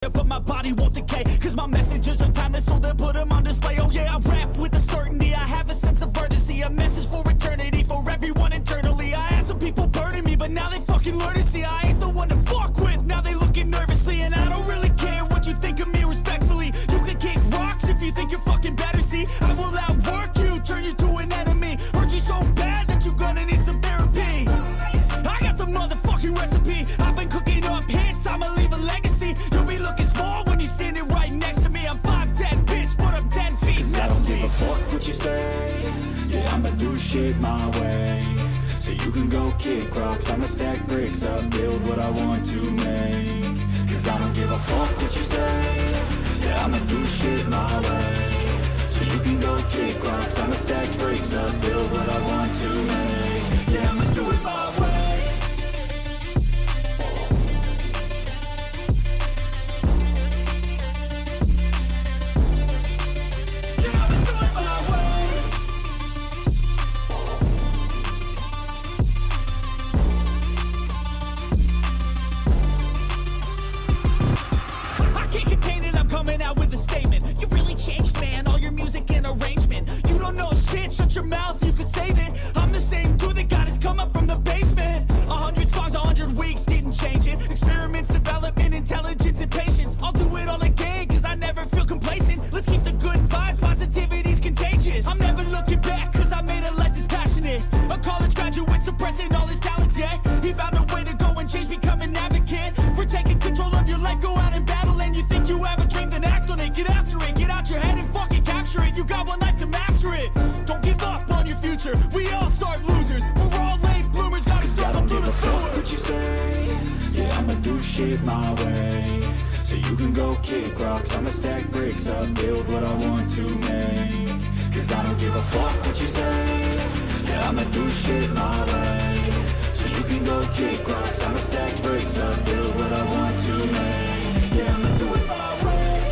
But my body won't decay, cause my messages are timeless, so they'll put them on display. Oh yeah, I rap with a certainty, I have a sense of urgency, a message for eternity, for everyone internally. I had some people burning me, but now they fucking learn to see I ain't the one to fuck with, now they looking nervously. And I don't really care what you think of me respectfully. You can kick rocks if you think you're fucking better, see I will outwork you, turn you to an enemy. Hurt you so bad that you're gonna need some therapy. I got the motherfucking recipe, I've been cooking up hits, I'ma leave a legacy. You'll be looking small when you're standing right next to me. I'm 5'10", bitch, but I'm 10 feet. Cause I don't give a fuck what you say. Yeah, I'ma do shit my way. So you can go kick rocks, I'ma stack bricks up, build what I want to make. Cause I don't give a fuck what you say. Yeah, I'ma do shit my way. So you can go kick rocks, I'ma stack bricks up, build what I want to make. Yeah, I'ma do it my way. Shut your mouth, you can save it. I'm the same dude that got his come up from the basement. 100 songs, 100 weeks, didn't change it. Experiments, development, intelligence, and patience. I'll do it all again, cause I never feel complacent. Let's keep the good vibes, positivity's contagious. I'm never looking back, cause I made a life that's passionate. A college graduate suppressing all his talents, yeah. He found a way to go and change, become an advocate. For taking control of your life, go out and battle. And you think you have a dream, then act on it. Get after it, get out your head and fucking capture it. You got one life to master it. Don't give up on your future, we all start losers. We're all late bloomers, gotta struggle through the sewer. What you say? Yeah, I'ma do shit my way. So you can go kick rocks, I'ma stack bricks up, build what I want to make. Cause I don't give a fuck what you say. Yeah, I'ma do shit my way. So you can go kick rocks, I'ma stack bricks up, build what I want to make. Yeah, I'ma do it my way.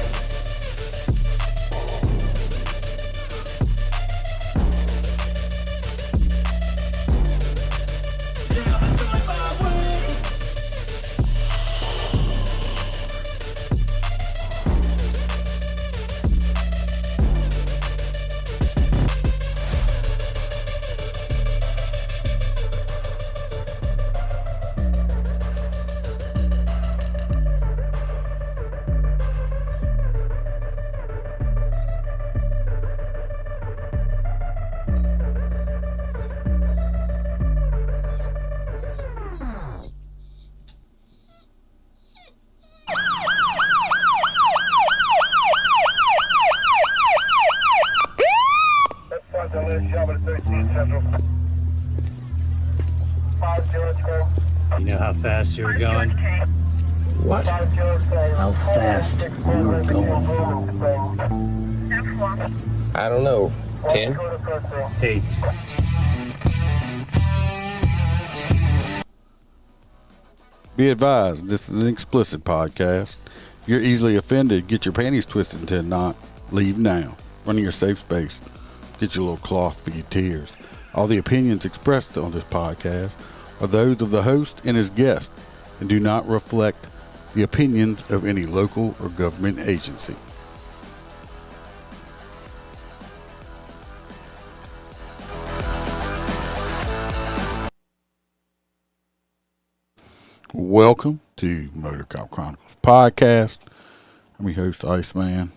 You know how fast you were going? What? How fast you were going? I don't know. 10? 8. Be advised, this is an explicit podcast. If you're easily offended, get your panties twisted into a knot. Leave now. Run in your safe space. Get your little cloth for your tears. All the opinions expressed on this podcast are those of the host and his guest and do not reflect the opinions of any local or government agency. Welcome to Motor Cop Chronicles podcast. I'm your host, Iceman.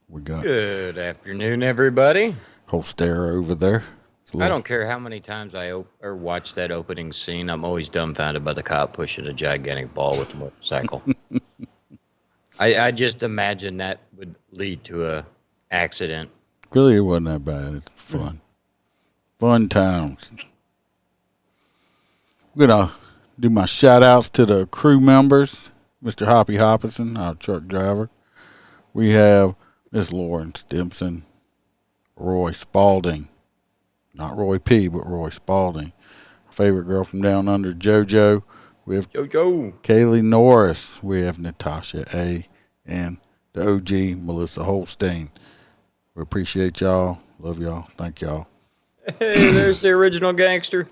We got Good afternoon, everybody. whole stare over there. I don't care how many times I watch that opening scene. I'm always dumbfounded by the cop pushing a gigantic ball with a motorcycle. I just imagine that would lead to a accident. Really, it wasn't that bad. It's fun. Fun times. I'm going to do my shout outs to the crew members. Mr. Hoppy Hopperson, our truck driver. We have Miss Lauren Stimson, Roy Spalding. Not Roy P., but Roy Spalding. Favorite girl from down under, JoJo. We have JoJo. Kaylee Norris. We have Natasha A. And the OG, Melissa Holstein. We appreciate y'all. Love y'all. Thank y'all. Hey, there's the original gangster.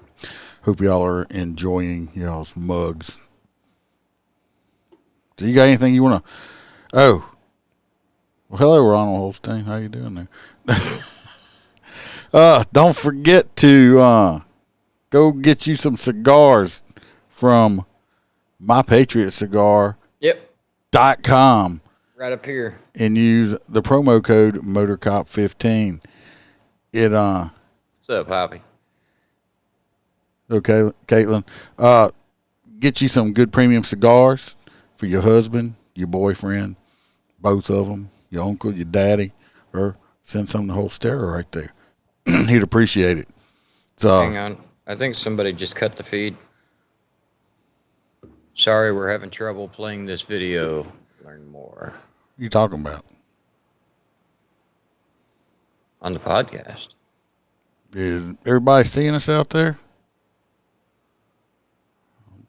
Hope y'all are enjoying y'all's mugs. Do you got anything you want to Oh. Well, hello, Ronald Holstein. How you doing there? Don't forget to go get you some cigars from mypatriotcigar.com Yep. Right up here. and use the promo code MotorCop15. What's up, Poppy? Okay, Caitlin. Get you some good premium cigars for your husband, your boyfriend, both of them, your uncle, your daddy, or send some to Holstera right there. He'd appreciate it. So, Hang on. I think somebody just cut the feed. Sorry, we're having trouble playing this video. Learn more. what you talking about? On the podcast. Is everybody seeing us out there?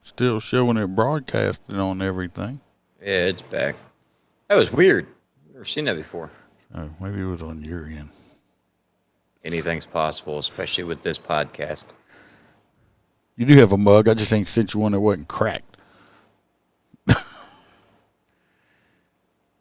Still showing it broadcasting on everything. Yeah, it's back. That was weird. Never seen that before. Oh, maybe it was on your end. Anything's possible, especially with this podcast. You do have a mug. I just ain't sent you one that wasn't cracked.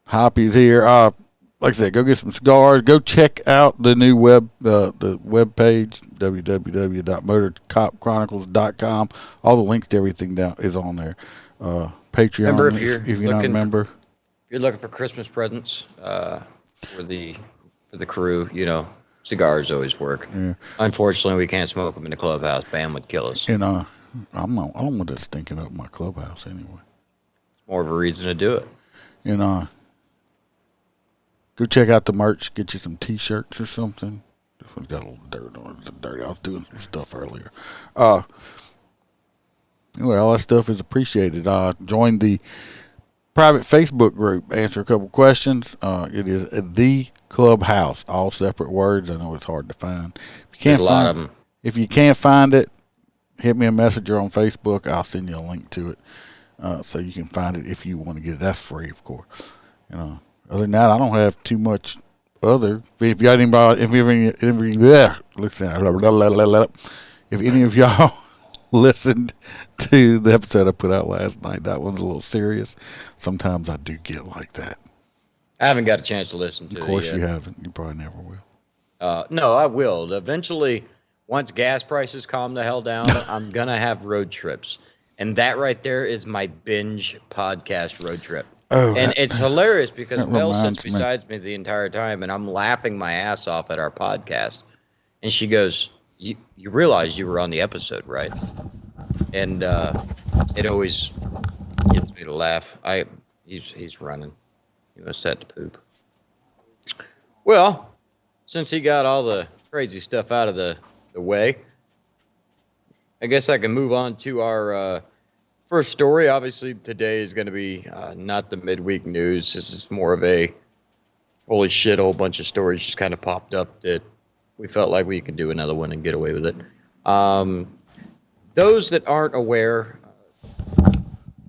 Hoppy's here. Like I said, go get some cigars. Go check out the new the web page, www.motorcopchronicles.com. All the links to everything down is on there. Patreon, Remember, if you're not a member. If you're looking for Christmas presents for the crew, cigars always work. Yeah. Unfortunately, we can't smoke them in the clubhouse. Bam would kill us. And I don't want that stinking up my clubhouse anyway. More of a reason to do it. And go check out the merch. Get you some T-shirts or something. This one's got a little dirt on it. It's dirty. I was doing some stuff earlier. Anyway, all that stuff is appreciated. Join the private Facebook group. Answer a couple questions. It is the Clubhouse. All separate words. I know it's hard to find. If you can't There's a lot of them. If you can't find it, hit me a messenger on Facebook. I'll send you a link to it, so you can find it if you want to get it. That's free, of course. Other than that, I don't have too much other. If you got anybody, if any of y'all listened to the episode I put out last night, that one's a little serious. Sometimes I do get like that. I haven't got a chance to listen to it. Of course yet. you haven't. You probably never will. No, I will. Eventually, once gas prices calm the hell down, I'm going to have road trips. And that right there is my binge podcast road trip. Oh, and it's hilarious because Mel reminds sits me. beside me the entire time, and I'm laughing my ass off at our podcast. And she goes, you realize you were on the episode, right? And it always gets me to laugh. He's running. He must have to poop. Well, since he got all the crazy stuff out of the way, I guess I can move on to our first story. Obviously, today is going to be not the midweek news. This is more of a holy shit, a whole bunch of stories just kind of popped up that we felt like we could do another one and get away with it. Those that aren't aware,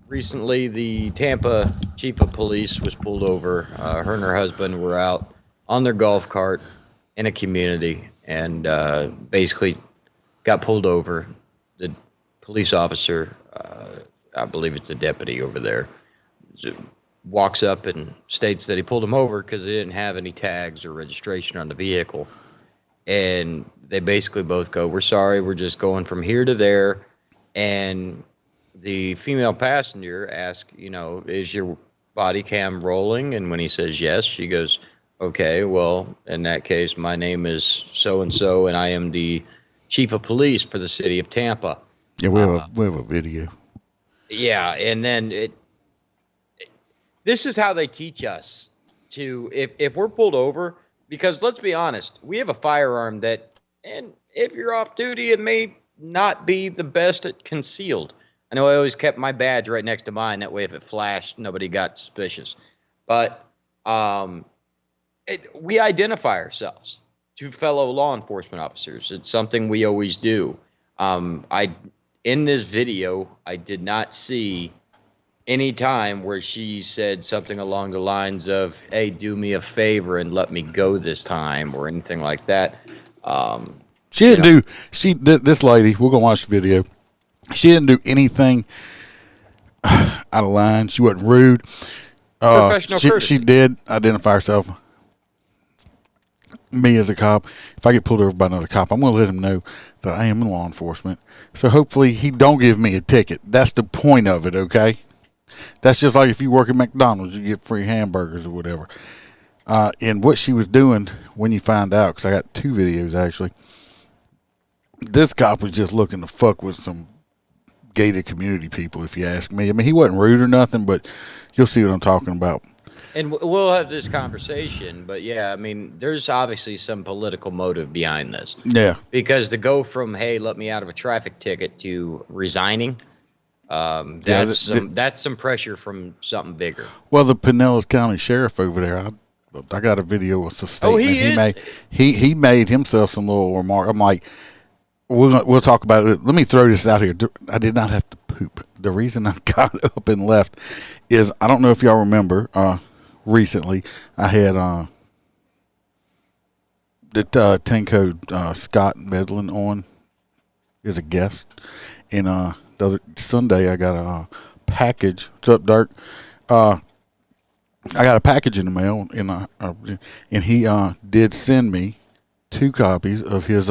recently the Tampa chief of police was pulled over. Her and her husband were out on their golf cart in a community and basically got pulled over. The police officer, I believe it's a deputy over there, walks up and states that he pulled him over because they didn't have any tags or registration on the vehicle. And they basically both go, "We're sorry, we're just going from here to there." And the female passenger asks, "Is your body cam rolling?" And when he says yes, she goes, "Okay, well, in that case, my name is so-and-so, and I am the chief of police for the city of Tampa." Yeah, we have a video. Yeah, and then this is how they teach us to, if we're pulled over, because let's be honest, we have a firearm that, and if you're off duty, it may not be the best at concealed. I know I always kept my badge right next to mine. That way, if it flashed, nobody got suspicious. But we identify ourselves to fellow law enforcement officers. It's something we always do. In this video, I did not see any time where she said something along the lines of, "Hey, do me a favor and let me go this time," or anything like that. She didn't do. This lady. We're gonna watch the video. She didn't do anything out of line. She wasn't rude. Professional courtesy. She did identify herself. Me as a cop, if I get pulled over by another cop, I'm going to let him know that I am in law enforcement. So hopefully he don't give me a ticket. That's the point of it, okay? That's just like if you work at McDonald's, you get free hamburgers or whatever. And what she was doing when you find out, because I got 2 videos actually, this cop was just looking to fuck with some gated community people, if you ask me. I mean, he wasn't rude or nothing, but you'll see what I'm talking about. And we'll have this conversation, but yeah, I mean, there's obviously some political motive behind this. Yeah. Because to go from, hey, let me out of a traffic ticket to resigning, that's some pressure from something bigger. Well, the Pinellas County Sheriff over there, I got a video with the statement he made. He made himself some little remark. I'm like, we'll talk about it. Let me throw this out here. I did not have to poop. The reason I got up and left is, I don't know if y'all remember, recently I had the 10 code Scott Medlin on as a guest, and the other Sunday I got a package. What's up, Dirk? I got a package in the mail, and he did send me 2 copies of his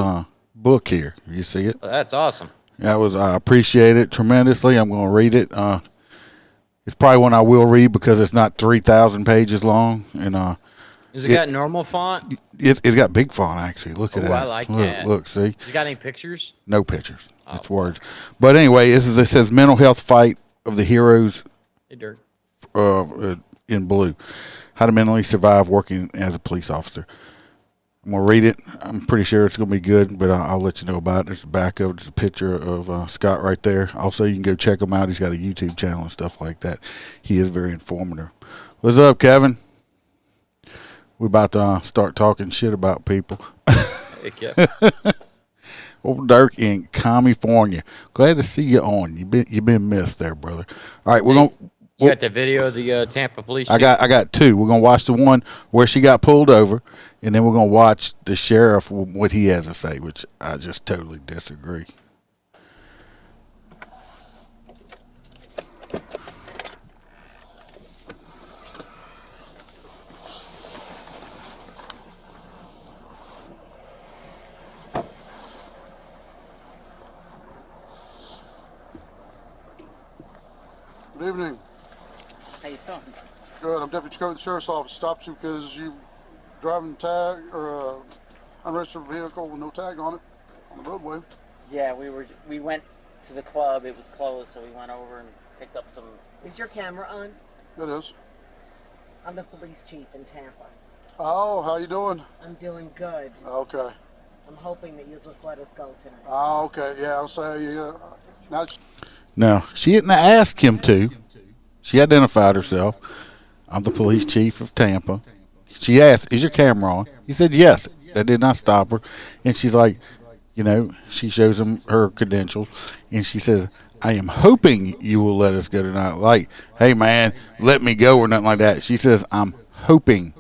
book here. You see it? Well, that's awesome. I appreciate it tremendously. I'm going to read it. It's probably one I will read because it's not 3,000 pages long. And Has it got normal font? It's got big font, actually. Look at that. I like that. Look, see? Has it got any pictures? No pictures. It's words. But anyway, it says mental health fight of the heroes Hey, Dirk. in blue. How to mentally survive working as a police officer. I'm going to read it. I'm pretty sure it's going to be good, but I'll let you know about it. There's the back of it. There's a picture of Scott right there. Also, you can go check him out. He's got a YouTube channel and stuff like that. He is very informative. What's up, Kevin? We're about to start talking shit about people. Hey, Kevin. Old Dirk in California. Glad to see you on. You've been missed there, brother. All right, we're going to... You got the video of the Tampa police chief? I got 2. We're going to watch the one where she got pulled over, and then we're going to watch the sheriff, what he has to say, which I just totally disagree. Good evening. How you doing? Good. I'm Deputy Chief of the Sheriff's Office. Stopped you because you driving tag or unregistered vehicle with no tag on it on the roadway. Yeah, we went to the club. It was closed, so we went over and picked up some. Is your camera on? It is. I'm the police chief in Tampa. Oh, how you doing? I'm doing good. Okay. I'm hoping that you'll just let us go tonight. Oh, okay. Yeah, I'll say now. No, she didn't ask him to. She identified herself. I'm the police chief of Tampa. She asked, is your camera on? He said yes. That did not stop her. And she's like, she shows him her credentials. And she says, I am hoping you will let us go tonight. Like, hey, man, let me go or nothing like that. She says, I'm hoping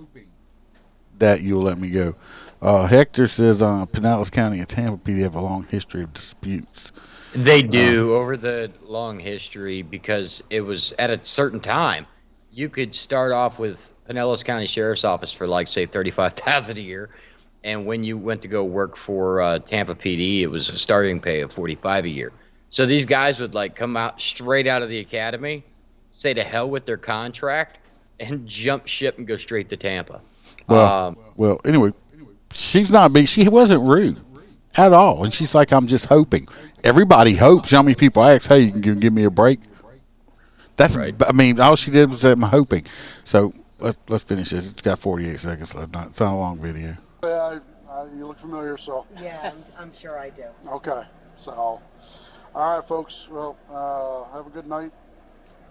that you'll let me go. Hector says, Pinellas County and Tampa PD have a long history of disputes. They do, over the long history, because it was at a certain time. You could start off with Pinellas County Sheriff's Office for, like, say, $35,000 a year, and when you went to go work for Tampa PD, it was a starting pay of $45,000 a year. So these guys would, like, come out straight out of the academy, say to hell with their contract, and jump ship and go straight to Tampa. Well, anyway, she's not big. She wasn't rude at all, and she's like, I'm just hoping. Everybody hopes. How many people ask, hey, you can give me a break? That's right. I mean, all she did was say, I'm hoping. So let's finish this. It's got 48 seconds left. It's not a long video. Yeah, you look familiar, so. Yeah, I'm sure I do. Okay, so, all right, folks. Well, have a good night.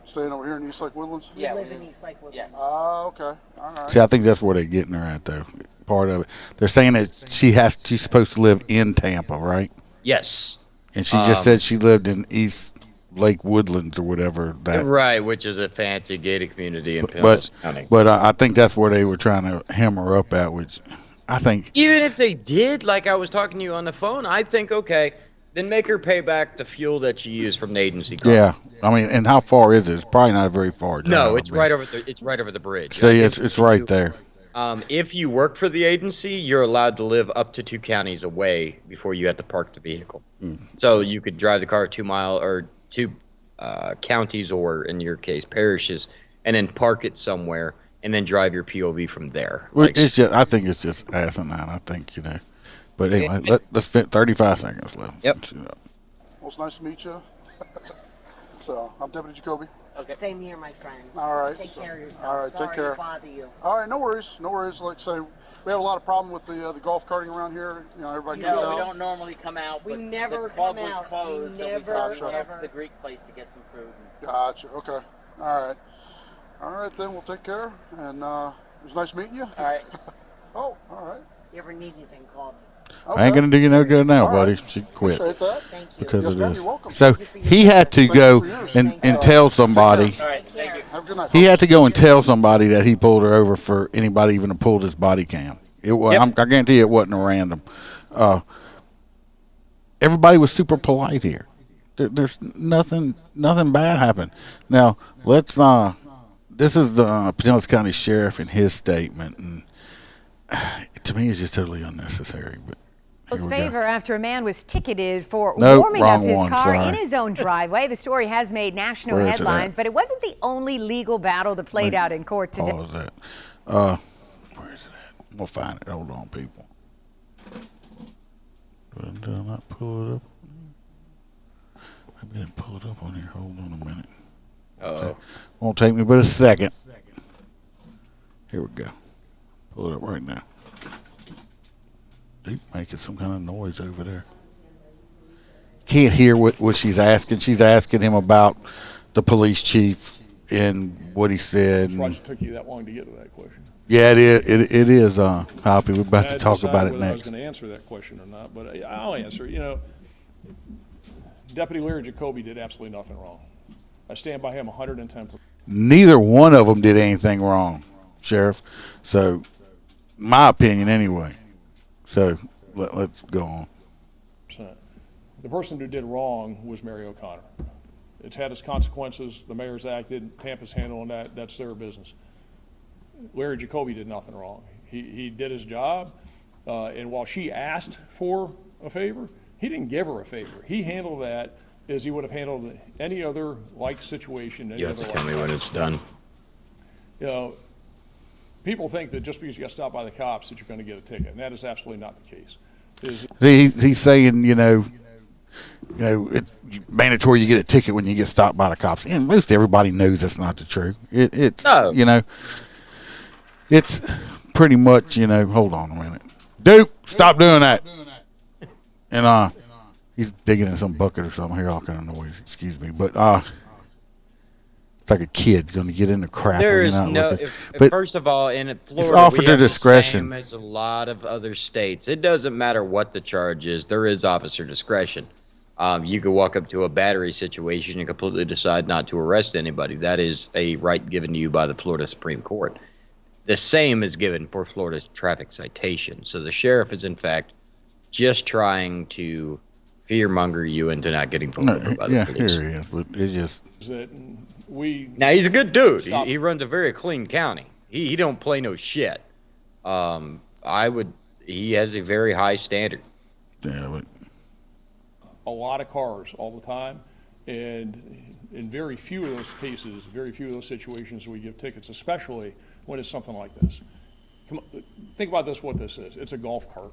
Staying over here in East Lake Woodlands. We live in East Lake Woodlands. Yes. Okay, all right. See, I think that's where they're getting her at, though. Part of it. They're saying that she's supposed to live in Tampa, right? Yes. And she just said she lived in East Lake Woodlands or whatever. Right, which is a fancy gated community in Pinellas County. But I think that's where they were trying to hammer up at, which I think. Even if they did, like I was talking to you on the phone, I think, okay, Then make her pay back the fuel that you use from the agency car. Yeah, I mean, and how far is it? It's probably not very far. No, it's right over the. It's right over the bridge. See, it's right there. If you work for the agency, you're allowed to live up to 2 counties away before you have to park the vehicle. So you could drive the car 2 mile or 2 counties, or in your case, parishes, and then park it somewhere, and then drive your POV from there. Well, it's just, I think it's just asinine. I think, you know. But anyway, let's fit 35 seconds left. Yep. Well, it's nice to meet you. So, I'm Deputy Jacoby. Okay. Same here, my friend. All right. Take care of yourself. All right, Sorry take care. to bother you. All right, no worries, no worries. Like I say, we have a lot of problem with the golf carting around here. You know, everybody No, comes we out. don't normally come out. We but never the club come was out. closed, We so we saw never, we went ever. to the Greek place to get some food. Gotcha. Okay. All right. All right, then we'll take care. And it was nice meeting you. All right. Oh, all right. You ever need anything, call me. Okay. I ain't gonna do you no good now, All buddy. right. She quit Appreciate that. Thank you. because Yes, of ma'am, this. you're welcome. So he had to Thank you go for yours. and tell somebody. All right. Thank you. Have a good night. He folks. had to go and tell somebody that he pulled her over for anybody even to pull his body cam. It was. Yep. I guarantee it wasn't a random. Everybody was super polite here. There's nothing bad happened. Now let's. This is the Pinellas County Sheriff and his statement, and to me, it's just totally unnecessary. But here we go. Favor after a man was ticketed for Nope, warming up wrong his one, car sorry. in his own driveway. The story has made national Where is it headlines, at? but it wasn't the only legal battle that played out in court today. Pause that. Where is it at? We'll find it. Hold on, people. Did I not pull it up? Maybe I didn't pull it up on here. Hold on a minute. Uh-oh. Won't take me but a second. Here we go. Pull it up right now. Dude, making some kind of noise over there. Can't hear what she's asking. She's asking him about the police chief and what he said. Why it took you that long to get to that question? Yeah, it is. It is. Hoppy. We're about I to had talk decide about it whether I was next. going to answer that question or not, but I'll answer it. You know, Deputy Larry Jacoby did absolutely nothing wrong. I stand by him 110%. Neither one of them did anything wrong, Sheriff. So, my opinion anyway. So, let's go on. The person who did wrong was Mary O'Connor. It's had its consequences. The Mayor's acted. Tampa's handling that. That's their business. Larry Jacoby did nothing wrong. He did his job, and while she asked for a favor, he didn't give her a favor. He handled that as he would have handled any other like situation. You have to tell me when it's done. You know, people think that just because you got stopped by the cops that you're going to get a ticket, and that is absolutely not the case. He's saying, it's mandatory you get a ticket when you get stopped by the cops. And most everybody knows that's not the truth. It's No. It's pretty much, hold on a minute. Duke, stop doing that. And he's digging in some bucket or something. Here, all kind of noise. Excuse me. But it's like a kid going to get in the crap. There and is you're not no. looking. If, But first of all, in Florida, it's offered we to have discretion. the same as a lot of other states. It doesn't matter what the charge is. There is officer discretion. You could walk up to a battery situation and completely decide not to arrest anybody. That is a right given to you by the Florida Supreme Court. The same is given for Florida's traffic citation. So the sheriff is, in fact, just trying to fearmonger you into not getting pulled over by the police. Here he is. But it's just. That we Now, he's a good dude. Stop. He runs a very clean county. He don't play no shit. He has a very high standard. Yeah, but. a lot of cars all the time, and in very few of those cases, very few of those situations we give tickets, especially when it's something like this. Think about this, what this is. It's a golf cart.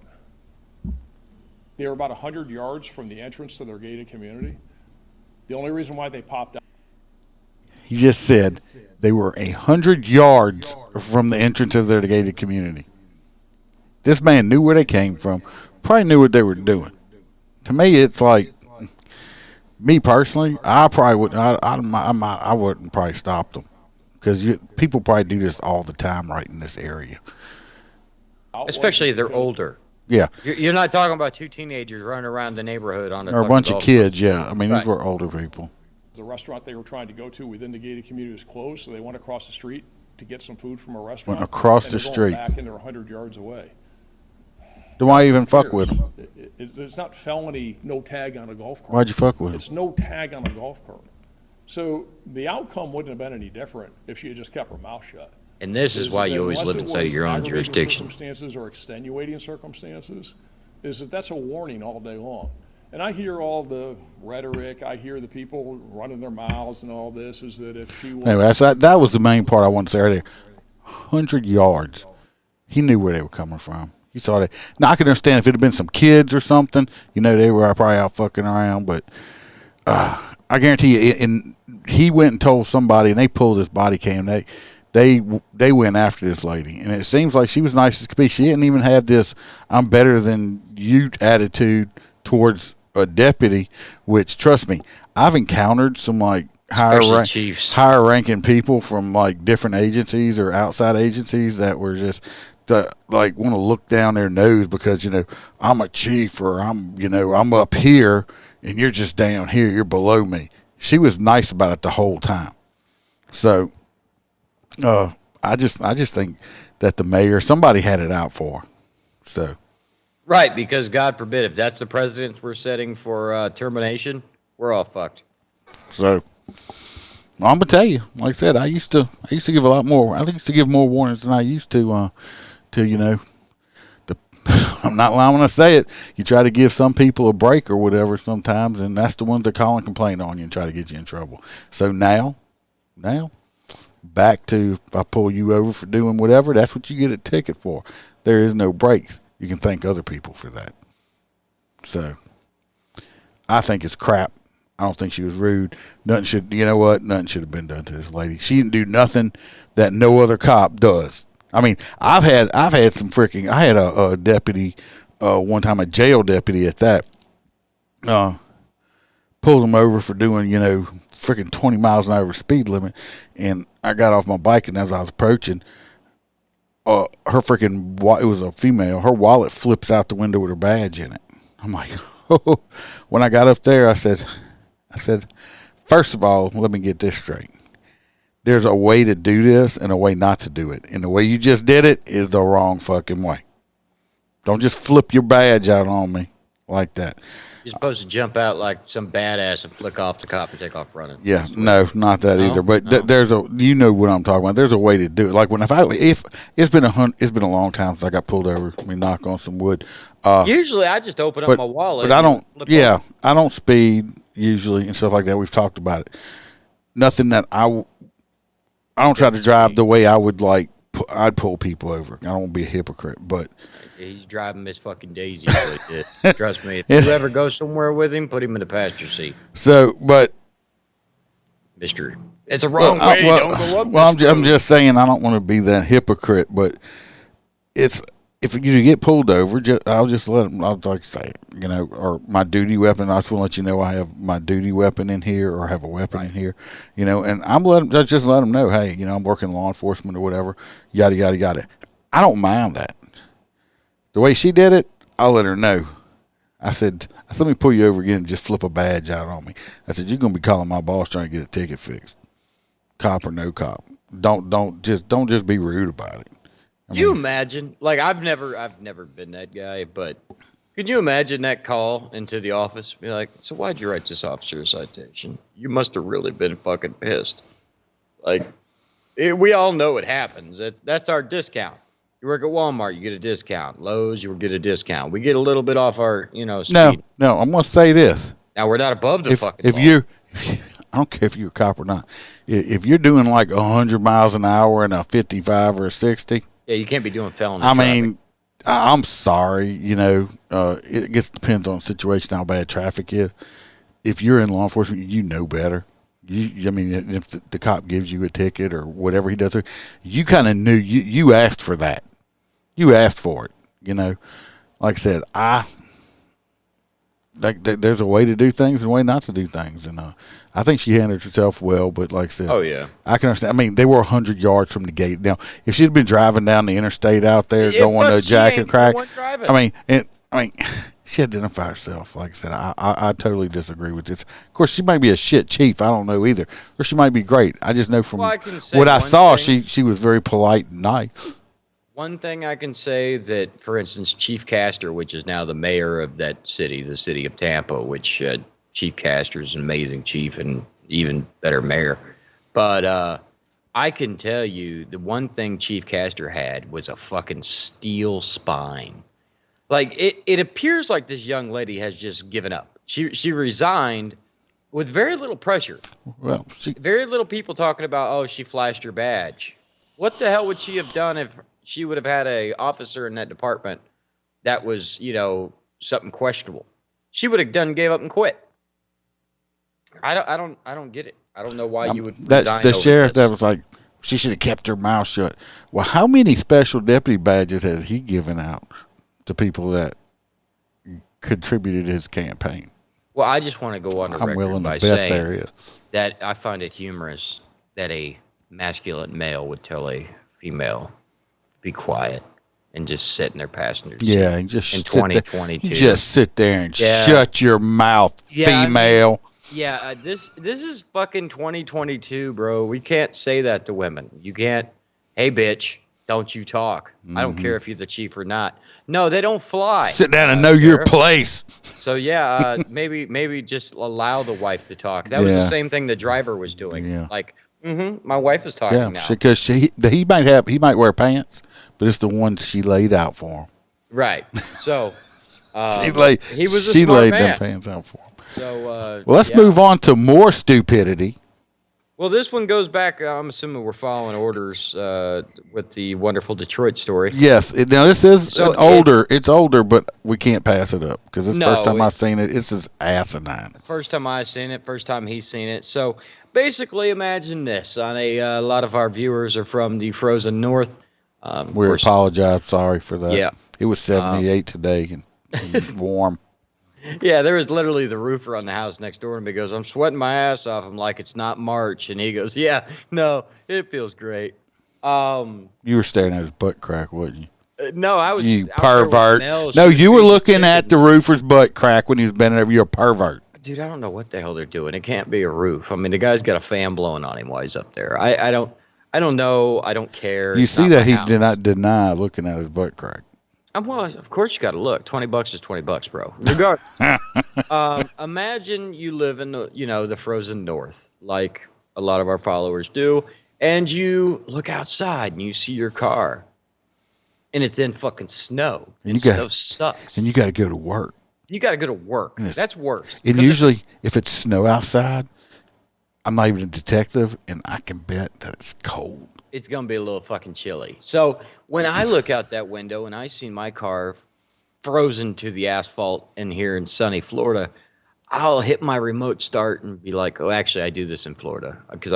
They're about 100 yards from the entrance to their gated community. The only reason why they popped out. He just said they were 100 yards from the entrance of their gated community. This man knew where they came from, probably knew what they were doing. To me, it's like, me personally, I probably wouldn't. I wouldn't probably stop them because people probably do this all the time right in this area. Especially if they're older. Yeah, You're not talking about two teenagers running around the neighborhood on or a bunch of kids. Yeah, I mean these were older people. The restaurant they were trying to go to within the gated community was closed, so they went across the street to get some food from a restaurant. Went across and the they're going street. back and they're 100 yards away. Then why even fuck with him? It's not felony, no tag on a golf cart. Why'd you fuck with him? It's no tag on a golf cart. So the outcome wouldn't have been any different if she had just kept her mouth shut. And this is why you always live inside of your own jurisdiction. Circumstances or extenuating circumstances, that's a warning all day long. And I hear all the rhetoric. I hear the people running their mouths and all this. Is that if she was anyway, that was the main part I wanted to say earlier. 100 yards. He knew where they were coming from. He saw that. Now I could understand if it had been some kids or something. They were probably out fucking around. But I guarantee you, and he went and told somebody, and they pulled his body cam. They went after this lady, and it seems like she was nice as could be. She didn't even have this "I'm better than you" attitude towards a deputy. Which, trust me, I've encountered some like higher ranking people from like different agencies or outside agencies that were just like want to look down their nose because I'm a chief or I'm up here and you're just down here, you're below me. She was nice about it the whole time. So I just think that the mayor, somebody had it out for her. So right, because God forbid if that's the precedent we're setting for termination, we're all fucked. So I'm gonna tell you, like I said, I used to give a lot more. I used to give more warnings than I used to. I'm not lying when I say it. You try to give some people a break or whatever sometimes, and that's the ones that call and complain on you and try to get you in trouble. So now, back to if I pull you over for doing whatever, that's what you get a ticket for. There is no breaks. You can thank other people for that. So I think it's crap. I don't think she was rude. Nothing should have been done to this lady. She didn't do nothing that no other cop does. I mean, I've had some freaking. I had a deputy one time, a jail deputy at that. Pulled him over for doing freaking 20 miles an hour speed limit, and I got off my bike, and as I was approaching, her freaking, it was a female. Her wallet flips out the window with her badge in it. I'm like, oh. When I got up there, I said, first of all, let me get this straight. There's a way to do this and a way not to do it. And the way you just did it is the wrong fucking way. Don't just flip your badge out on me like that. You're supposed to jump out like some badass and flick off the cop and take off running. Yeah, no, not that either. But there's what I'm talking about. There's a way to do it. Like if it's been a long time since I got pulled over. Let me knock on some wood. Usually, I just open up my wallet. But I don't. Yeah, I don't speed usually and stuff like that. We've talked about it. Nothing that I don't try to drive the way I would like. I'd pull people over. I don't want to be a hypocrite, but he's driving Miss fucking Daisy. Trust me. If you ever go somewhere with him, put him in the passenger seat. So, but Mister, it's a wrong way. Don't go up. Well, I'm just saying I don't want to be that hypocrite, but it's if you get pulled over, I'll just let them. I'll like say, or my duty weapon. I just want to let you know I have my duty weapon in here, or have a weapon in here, and I just let them know, hey, I'm working law enforcement or whatever, yada yada yada. I don't mind that. The way she did it, I'll let her know. I said, let me pull you over again and just flip a badge out on me. I said, you're gonna be calling my boss trying to get a ticket fixed, cop or no cop. Don't just be rude about it. You imagine, like I've never been that guy, but could you imagine that call into the office? Be like, so why'd you write this officer a citation? You must have really been fucking pissed. Like, we all know it happens. That's our discount. You work at Walmart, you get a discount. Lowe's, you get a discount. We get a little bit off our, speed. No, I'm gonna say this. Now we're not above the fucking. If you, I don't care if you're a cop or not. If you're doing like 100 miles an hour and a 55 or a 60. Yeah, you can't be doing felony traffic. mean, I'm sorry, it depends on the situation, how bad traffic is. If you're in law enforcement, you know better. If the cop gives you a ticket or whatever he does, you kind of knew, you asked for that. You asked for it, Like I said, there's a way to do things and a way not to do things. And I think she handled herself well, but like I said, oh yeah, I can understand. They were 100 yards from the gate. Now, if she'd been driving down the interstate out there, going to Jack and Crack, she identified herself. Like I said, I totally disagree with this. Of course, she might be a shit chief. I don't know either, or she might be great. I just know from what I saw, she was very polite and nice. One thing I can say that, for instance, Chief Castor, which is now the mayor of that city, the city of Tampa, which Chief Castor is an amazing chief and even better mayor. But I can tell you the one thing Chief Castor had was a fucking steel spine. Like, it appears like this young lady has just given up. She resigned with very little pressure. Well, Very little people talking about, oh, she flashed her badge. What the hell would she have done if she would have had a officer in that department that was, something questionable? She would have gave up and quit. I don't get it. I don't know why you would resign the over sheriff this. that was like, she should have kept her mouth shut. Well, how many special deputy badges has he given out to people that contributed to his campaign? Well, I just want to go on the I'm record willing to by bet saying there is. that I find it humorous that a masculine male would tell a female, be quiet and just sit in their passenger seat. Yeah, and just in sit there- 2022. Just sit there and Yeah. shut your mouth, Yeah, I mean, female. this is fucking 2022, bro. We can't say that to women. You can't. Hey, bitch, don't you talk. I don't care if you're the chief or not. No, they don't fly. Sit down and know your place. So yeah, maybe just allow the wife to talk. That was the same thing the driver was doing. Yeah. Like, my wife is talking Yeah, now. because he might wear pants, but it's the ones she laid out for him. Right. So She laid he was a she smart laid man. them pants out for him. So Well, let's yeah. move on to more stupidity. Well, this one goes back. I'm assuming we're following orders with the wonderful Detroit story. Yes. Now this is So It's older, but we can't pass it up because it's the No, first time I've seen it. It's just asinine. First time I've seen it, first time he's seen it. So basically, imagine this. On a lot of our viewers are from the frozen north. We apologize. Sorry for that. Yeah. It was 78 today and warm. Yeah, there was literally the roofer on the house next door to me goes, I'm sweating my ass off. I'm like, it's not March. And he goes, yeah, no, it feels great. You were staring at his butt crack, wasn't you? No, I was. You out there with pervert. Mel. She No, was you were feeding looking at the chickens. roofer's butt crack when he was bending over. You're a pervert. Dude, I don't know what the hell they're doing. It can't be a roof. I mean, the guy's got a fan blowing on him while he's up there. I don't know. I don't care. You It's see not that my he house. did not deny looking at his butt crack. Well, of course you got to look. $20 is $20, bro. Regardless, imagine you live in the frozen north, like a lot of our followers do, and you look outside and you see your car, and it's in fucking snow, and snow sucks. And you got to go to work. You got to go to work. That's worse. And usually, if it's snow outside, I'm not even a detective, and I can bet that it's cold. It's going to be a little fucking chilly. So when I look out that window and I see my car frozen to the asphalt in here in sunny Florida, I'll hit my remote start and be like, oh, actually, I do this in Florida because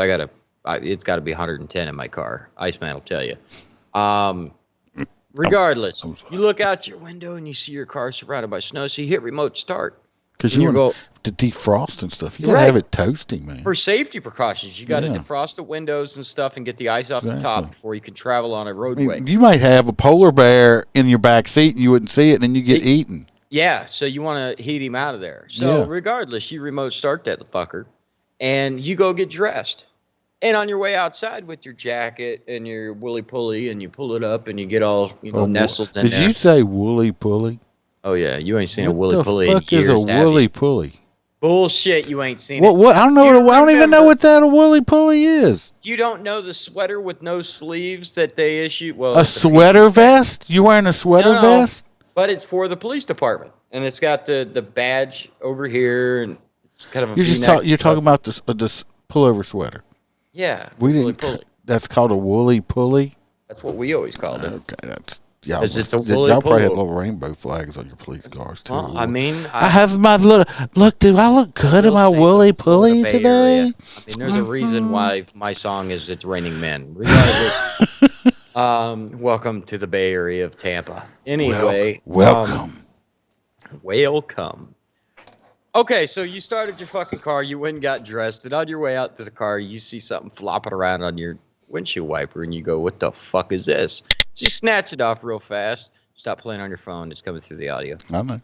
it's got to be 110 in my car. Iceman will tell you. Regardless, you look out your window and you see your car surrounded by snow, so you hit remote start. Because And you you want go- to defrost and stuff. You got to Right. have it toasty, man. For safety precautions, you got to Yeah. defrost the windows and stuff and get the ice off the top Exactly. before you can travel on a I roadway. mean, you might have a polar bear in your back seat and you wouldn't see it, and then you get eaten. Yeah, so you want to heat him out of there. So Yeah. regardless, you remote start that fucker, and you go get dressed. And on your way outside with your jacket and your woolly pulley, and you pull it up and you get all nestled in Did there. you say woolly pulley? Oh yeah, you ain't seen a What woolly the pulley fuck in is years, a have woolly you? pulley? Bullshit, you ain't seen What? it. What? I don't know. You I don't even know remember- what that a woolly pulley is. You don't know the sweater with no sleeves that they issue? Well, A it's a- sweater vest? You wearing a sweater No, vest? but it's for the police department, and it's got the badge over here, and it's kind of a You're talking about this pullover sweater. Yeah, We woolly didn't. pulley. That's called a woolly pulley. That's what we always called it. Okay, that's yeah. It's a woolly y'all probably had pullover. little rainbow flags on your police cars too. Well, I mean, I have my little look. Do I look good in will my say woolly the Florida pulley Bay today? Area. I mean, there's a reason why my song is "It's Raining Men." Regardless, welcome to the Bay Area of Tampa. Anyway, welcome. Welcome. Okay, so you started your fucking car, you went and got dressed, and on your way out to the car, you see something flopping around on your windshield wiper, and you go, what the fuck is this? So you snatch it off real fast, stop playing on your phone, it's coming through the audio. I know.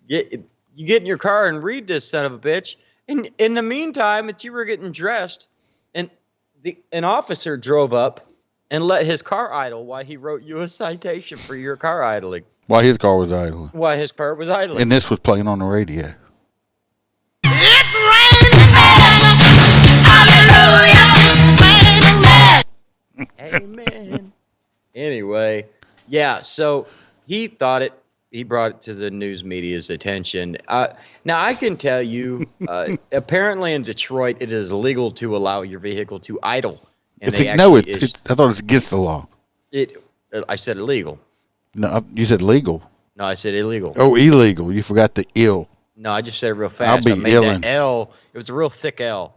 You get in your car and read this son of a bitch, and in the meantime, that you were getting dressed, and an officer drove up and let his car idle while he wrote you a citation for your car idling. While his car was idling. While his car was idling. And this was playing on the radio. It's raining men. Hallelujah. Amen. Anyway, yeah, so he brought it to the news media's attention. Now, I can tell you, apparently in Detroit, it is illegal to allow your vehicle to idle. And I thought it's against the law. I said illegal. No, you said legal. No, I said illegal. Oh, illegal. You forgot the ill. No, I just said it real fast. I'll be illin'. That L. It was a real thick L.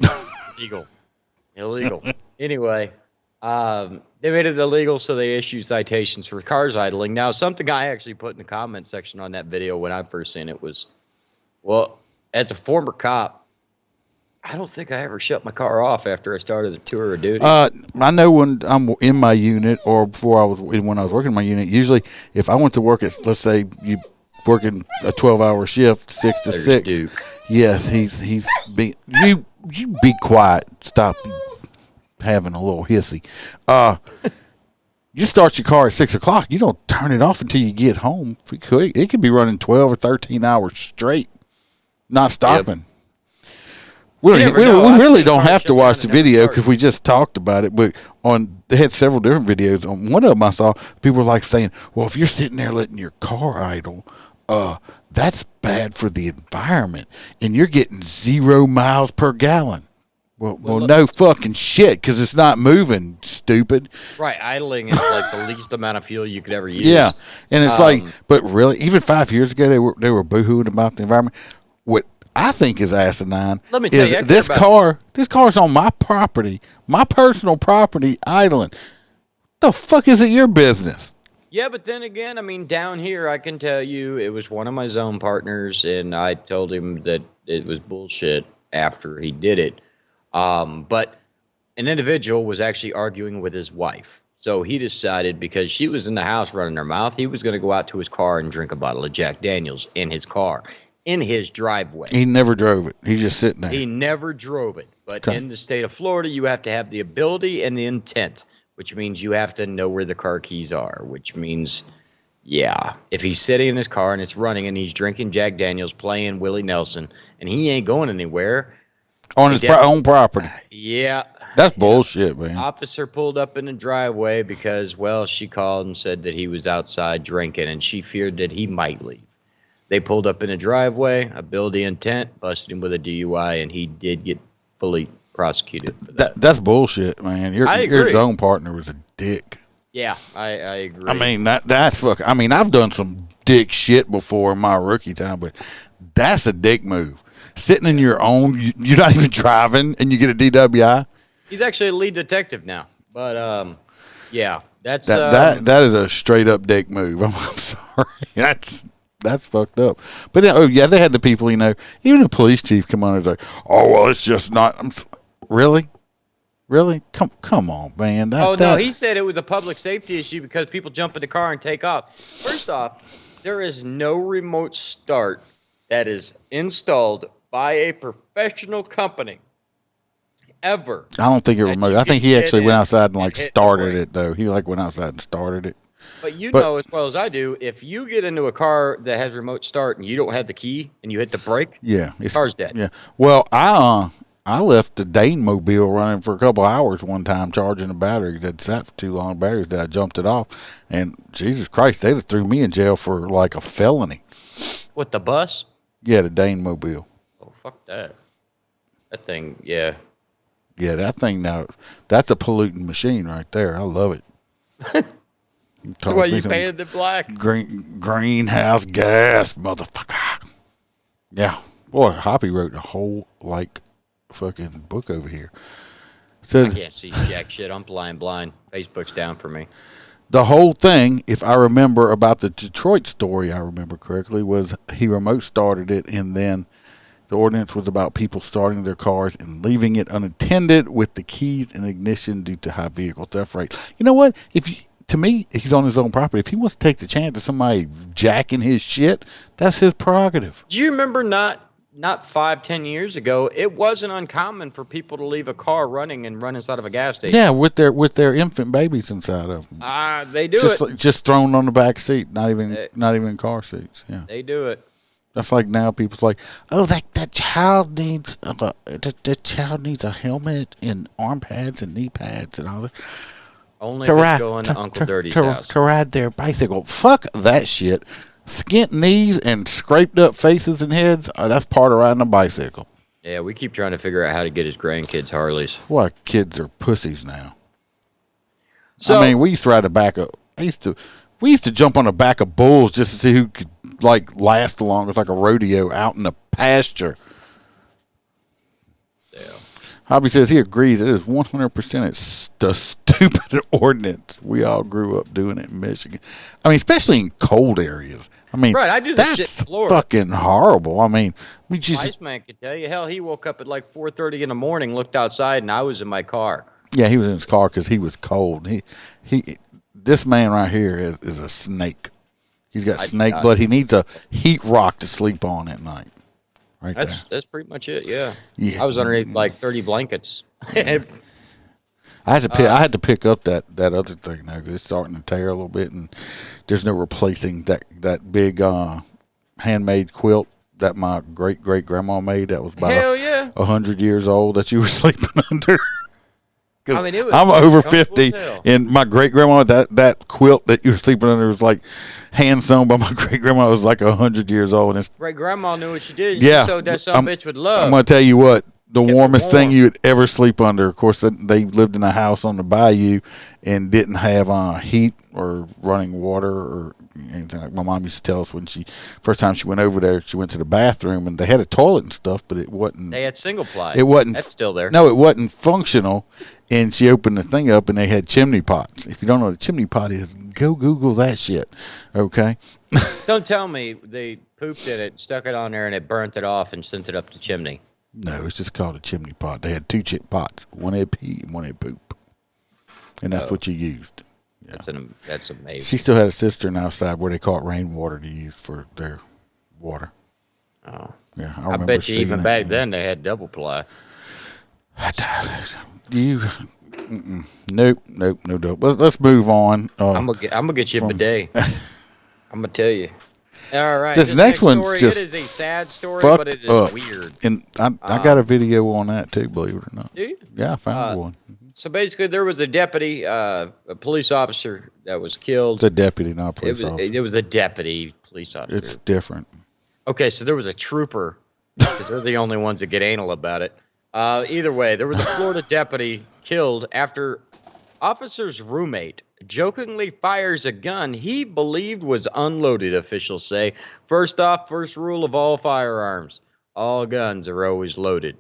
Illegal. Anyway, they made it illegal, so they issued citations for cars idling. Now, something I actually put in the comment section on that video when I first seen it was, well, as a former cop, I don't think I ever shut my car off after I started the tour of duty. I know when I'm in my unit or when I was working in my unit, usually if I went to work at, let's say you working a 12-hour shift, 6 to 6. Duke. Yes, you be quiet. Stop having a little hissy. You start your car at 6 o'clock. You don't turn it off until you get home. It could be running 12 or 13 hours straight, not stopping. Yep. We really don't have to watch the video because we just talked about it. But they had several different videos. On one of them I saw, people were like saying, well, if you're sitting there letting your car idle, that's bad for the environment. And you're getting 0 miles per gallon. Well, no fucking shit, because it's not moving, stupid. Right, idling is like the least amount of fuel you could ever use. Yeah, and it's but really, even 5 years ago, they were boohooing about the environment. What I think is asinine is this car's on my property, my personal property, idling. The fuck is it your business? Yeah, but then again, I mean, down here, I can tell you, it was one of my zone partners, and I told him that it was bullshit after he did it. But an individual was actually arguing with his wife. So he decided, because she was in the house running her mouth, he was going to go out to his car and drink a bottle of Jack Daniels in his car, in his driveway. He never drove it. He's just sitting there. He never drove it. But in the state of Florida, you have to have the ability and the intent, which means you have to know where the car keys are, which means, yeah, if he's sitting in his car and it's running and he's drinking Jack Daniels, playing Willie Nelson, and he ain't going anywhere. On his own property. Yeah. That's bullshit, man. Officer pulled up in the driveway because, well, she called and said that he was outside drinking, and she feared that he might leave. They pulled up in the driveway, ability intent, busted him with a DUI, and he did get fully prosecuted for that. That's bullshit, man. Your zone partner was a dick. Yeah, I agree. I mean, that's fucking. I mean, I've done some dick shit before in my rookie time, but that's a dick move. Sitting in your own, you're not even driving, and you get a DWI. He's actually a lead detective now, but yeah, that's that is a straight up dick move. I'm sorry, that's fucked up. But then, they had the people, even the police chief come on and like, oh well, it's just not. Really, come on, man. No, he said it was a public safety issue because people jump in the car and take off. First off, there is no remote start that is installed by a professional company ever. I don't think it remote. I think he actually went outside and started it though. He went outside and started it. But know as well as I do, if you get into a car that has remote start and you don't have the key and you hit the brake, car's dead. Yeah. Well, I left the Dane mobile running for a couple hours one time charging a battery that sat for too long. Batteries that I jumped it off, and Jesus Christ, they just threw me in jail for like a felony. What, the bus? Yeah, the Dane mobile. Oh, fuck that. That thing, yeah. Yeah, that thing now, that's a polluting machine right there. I love it. That's why you painted it black. Greenhouse gas, motherfucker. Yeah. Boy, Hoppy wrote a whole, fucking book over here. I can't see jack shit. I'm blind. Facebook's down for me. The whole thing, if I remember about the Detroit story, I remember correctly, was he remote started it, and then the ordinance was about people starting their cars and leaving it unattended with the keys and ignition due to high vehicle theft rates. You know what? To me, he's on his own property. If he wants to take the chance of somebody jacking his shit, that's his prerogative. Do you remember not not 5-10 years ago, it wasn't uncommon for people to leave a car running and run inside of a gas station. Yeah, with their infant babies inside of them. They do it. Just thrown on the back seat, not even in car seats. Yeah, they do it. That's like now people's like, oh, that child needs the child needs a helmet and arm pads and knee pads and all that. Only if it's going to Uncle Dirty's house. To ride their bicycle. Fuck that shit. Skint knees and scraped up faces and heads, that's part of riding a bicycle. Yeah, we keep trying to figure out how to get his grandkids Harleys. Why kids are pussies now. So, I mean, we used to ride the back of we used to jump on the back of bulls just to see who could like last the longest, like a rodeo out in the pasture. Yeah. Hobby says he agrees it is 100% it's the stupid ordinance. We all grew up doing it in Michigan. I mean, especially in cold areas. I mean, right, I do this shit in that's Florida. fucking horrible. I mean, just Iceman could tell you. Hell, he woke up at like 4:30 in the morning, looked outside, and I was in my car. yeah, he was in his car because he was cold. This man right here is a snake. He's got snake blood. He needs a heat rock to sleep on at night. Right there. That's pretty much it. Yeah. Yeah. I was underneath like 30 blankets. I had to pick up that other thing now because it's starting to tear a little bit, and there's no replacing that big handmade quilt that my great grandma made. That was about 100 years old that you were sleeping under. Because I'm over 50, and my great grandma that quilt that you were sleeping under was like hand sewn by my great grandma. Was like 100 years old. And great grandma knew what she did. Yeah, she sewed that some bitch with love. I'm gonna tell you what. The warmest thing you would ever sleep under. Of course, they lived in a house on the bayou and didn't have heat or running water or anything. Like my mom used to tell us when first time she went over there, she went to the bathroom and they had a toilet and stuff, but it wasn't. They had single ply. It wasn't. That's still there. No, it wasn't functional. And she opened the thing up and they had chimney pots. If you don't know what a chimney pot is, go Google that shit. Okay. Don't tell me they pooped in it, stuck it on there, and it burnt it off and sent it up the chimney. No, it's just called a chimney pot. They had two pots. One had pee and one had poop. And that's what you used. Yeah. That's amazing. She still had a cistern outside where they caught rainwater to use for their water. Oh. Yeah, I bet you even back then they had double ply. Nope, no dope. Let's move on. I'm gonna get you a bidet. I'm gonna tell you. All right. This next one's story, just it is a sad story, fucked but it is up. weird. And I got a video on that too, believe it or not. Do you? Yeah, I found one. So basically, there was a deputy, a police officer that was killed. It's a deputy, not a police officer. It was a deputy police officer. It's different. Okay, so there was a trooper, because they're the only ones that get anal about it. Either way, there was a Florida deputy killed after officer's roommate jokingly fires a gun he believed was unloaded, officials say. First off, first rule of all firearms: all guns are always loaded.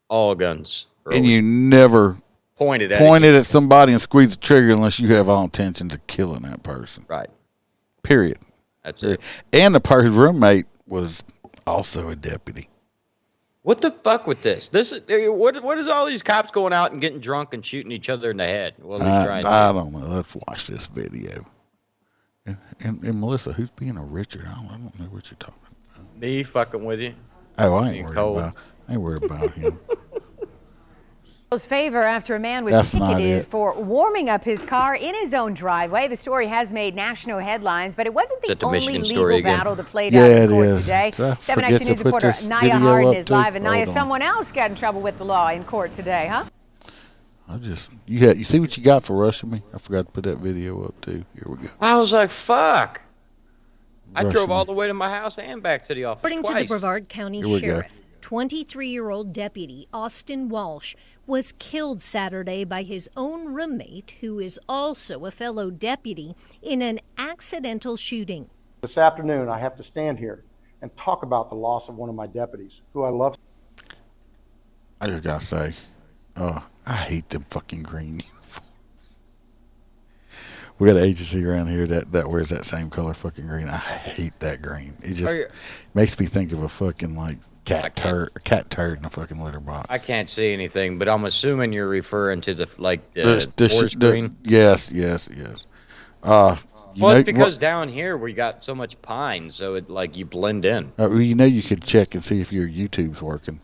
All guns. And you never point it at somebody and squeeze the trigger unless you have all intentions of killing that person. Right. Period. That's it. And the person's roommate was also a deputy. What the fuck with this? What is all these cops going out and getting drunk and shooting each other in the head? Well, I don't know. Let's watch this video. And Melissa, who's being a Richard? I don't know what you're talking about. Me fucking with you. Oh, I ain't worried about him. Favor after a man was ticketed for warming up his car in his own driveway. The story has made national headlines, but it wasn't the only legal battle that played out in court today. 7 Action News reporter Naya Harden is live. And Naya, someone else got in trouble with the law in court today, huh? You see what you got for rushing me? I forgot to put that video up too. Here we go. I was like, fuck. I drove all the way to my house and back to the office According twice. to the Brevard County Sheriff, 23-year-old deputy Austin Walsh was killed Saturday by his own roommate, who is also a fellow deputy, in an accidental shooting. This afternoon, I have to stand here and talk about the loss of one of my deputies, who I love. I just gotta say, I hate them fucking green uniforms. We got an agency around here that wears that same color fucking green. I hate that green. It just makes me think of a fucking like cat turd in a fucking litter box. I can't see anything, but I'm assuming you're referring to the forest green. Yes. Well, it's because down here we got so much pine, so it like you blend in. You know, you could check and see if your YouTube's working.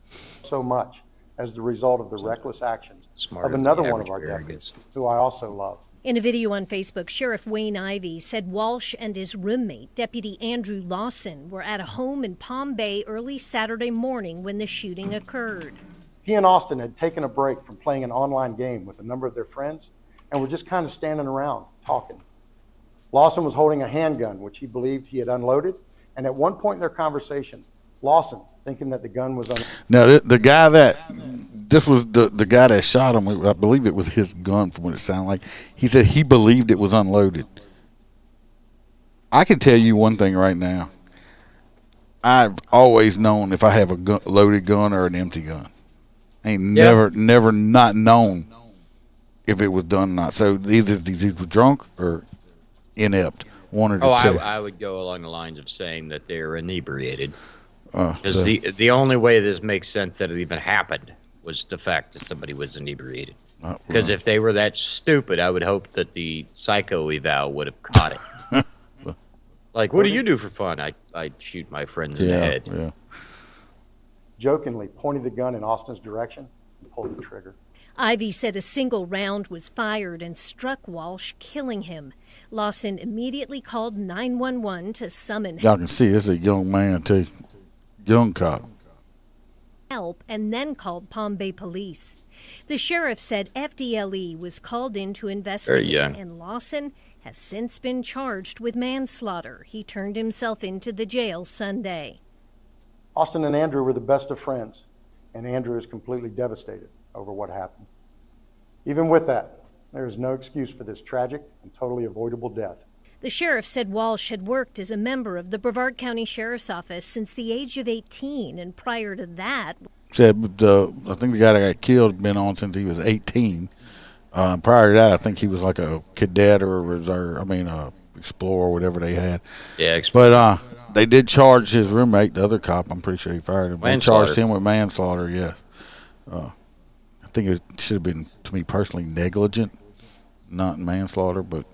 So much as the result of the reckless actions of another one of our deputies, who I also love. In a video on Facebook, Sheriff Wayne Ivey said Walsh and his roommate, Deputy Andrew Lawson, were at a home in Palm Bay early Saturday morning when the shooting occurred. He and Austin had taken a break from playing an online game with a number of their friends and were just kind of standing around talking. Lawson was holding a handgun, which he believed he had unloaded, and at one point in their conversation, Lawson, thinking that the gun was Now, the guy this was the guy that shot him, I believe it was his gun from what it sounded like. He said he believed it was unloaded. I can tell you one thing right now. I've always known if I have a loaded gun or an empty gun. Never not known if it was done or not. So either these were drunk or inept. One or two. I would go along the lines of saying that they're inebriated. Because the only way this makes sense that it even happened was the fact that somebody was inebriated. Because if they were that stupid, I would hope that the psycho eval would have caught it. Like, what do you do for fun? I shoot my friends in the head. Yeah. Jokingly pointed the gun in Austin's direction and pulled the trigger. Ivey said a single round was fired and struck Walsh, killing him. Lawson immediately called 911 to summon Y'all can see this is a young man, too. Young cop. help and then called Palm Bay police. The sheriff said FDLE was called in to investigate, and Lawson has since been charged with manslaughter. He turned himself into the jail Sunday. Austin and Andrew were the best of friends, and Andrew is completely devastated over what happened. Even with that, there is no excuse for this tragic and totally avoidable death. The sheriff said Walsh had worked as a member of the Brevard County Sheriff's Office since the age of 18, and prior to that... Said, I think the guy that got killed had been on since he was 18. Prior to that, I think he was like a cadet or a reserve, explorer, whatever they had. Yeah, explorer. But they did charge his roommate, the other cop. I'm pretty sure he fired him. They charged him with manslaughter, yeah. I think it should have been, to me personally, negligent, not manslaughter, but...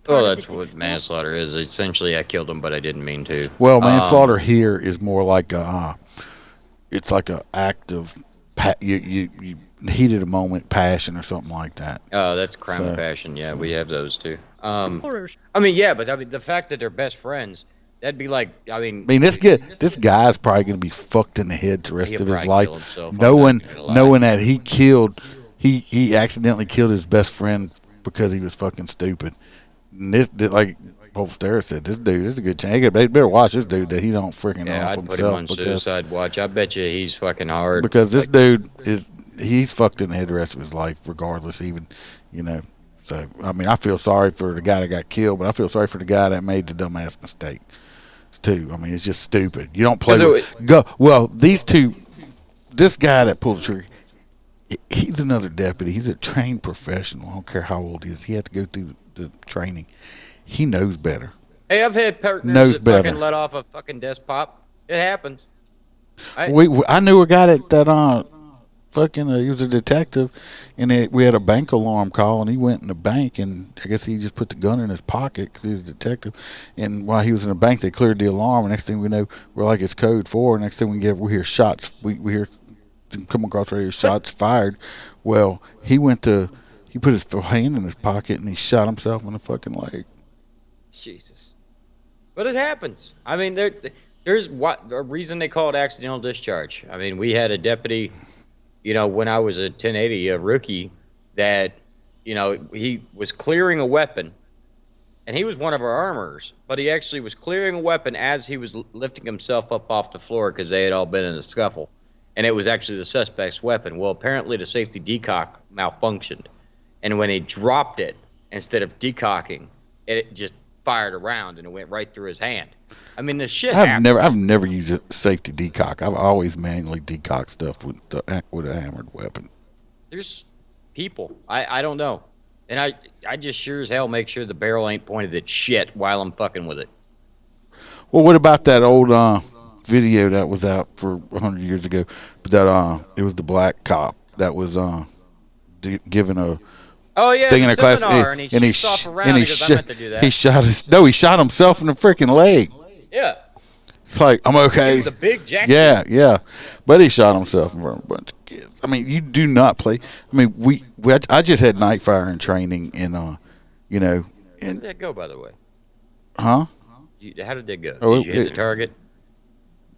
Well, that's what manslaughter is. Essentially, I killed him, but I didn't mean to. Well, manslaughter here is more like it's like an act of you heated a moment, passion, or something like that. Oh, that's crime of passion. Yeah, we have those too. The fact that they're best friends, that'd be like, this guy's probably going to be fucked in the head the rest of his life, knowing that he accidentally killed his best friend because he was fucking stupid. And this, like Pope Stara said, this is a good chance. They better watch this dude that he don't freaking off himself. I'd put him on suicide watch. I bet you he's fucking hard. Because this dude he's fucked in the head the rest of his life, regardless, even, So, I feel sorry for the guy that got killed, but I feel sorry for the guy that made the dumbass mistake, too. It's just stupid. You don't play these two, this guy that pulled the trigger, he's another deputy. He's a trained professional. I don't care how old he is. He had to go through the training. He knows better. Hey, I've had partners that fucking let off a fucking desk pop. It happens. I knew a guy that he was a detective, and we had a bank alarm call, and he went in the bank, and I guess he just put the gun in his pocket because he was a detective. And while he was in the bank, they cleared the alarm. And next thing we know, we're like, it's code 4. Next thing we hear shots. We hear them come across right here, shots fired. Well, he put his hand in his pocket, and he shot himself in the fucking leg. Jesus. But it happens. There's a reason they call it accidental discharge. We had a deputy, when I was a 1080, a rookie, that, he was clearing a weapon, and he was one of our armorers, but he actually was clearing a weapon as he was lifting himself up off the floor because they had all been in a scuffle, and it was actually the suspect's weapon. Well, apparently the safety decock malfunctioned, and when he dropped it, instead of decocking, it just fired around, and it went right through his hand. This shit happens. I've never used a safety decock. I've always manually decocked stuff with a hammered weapon. There's people. I don't know. And I just sure as hell make sure the barrel ain't pointed at shit while I'm fucking with it. Well, what about that old video that was out for 100 years ago? But that it was the black cop that was giving a thing in a class, and he shoots off around. He goes, I meant to do that. He shot himself in the freaking leg. Yeah. It's like, I'm okay. The big jacket. Yeah. But he shot himself in front of a bunch of kids. I mean, you do not play. I mean, I just had night firing training in, How did that go, by the way? Huh? How did that go? Oh, did you hit the target?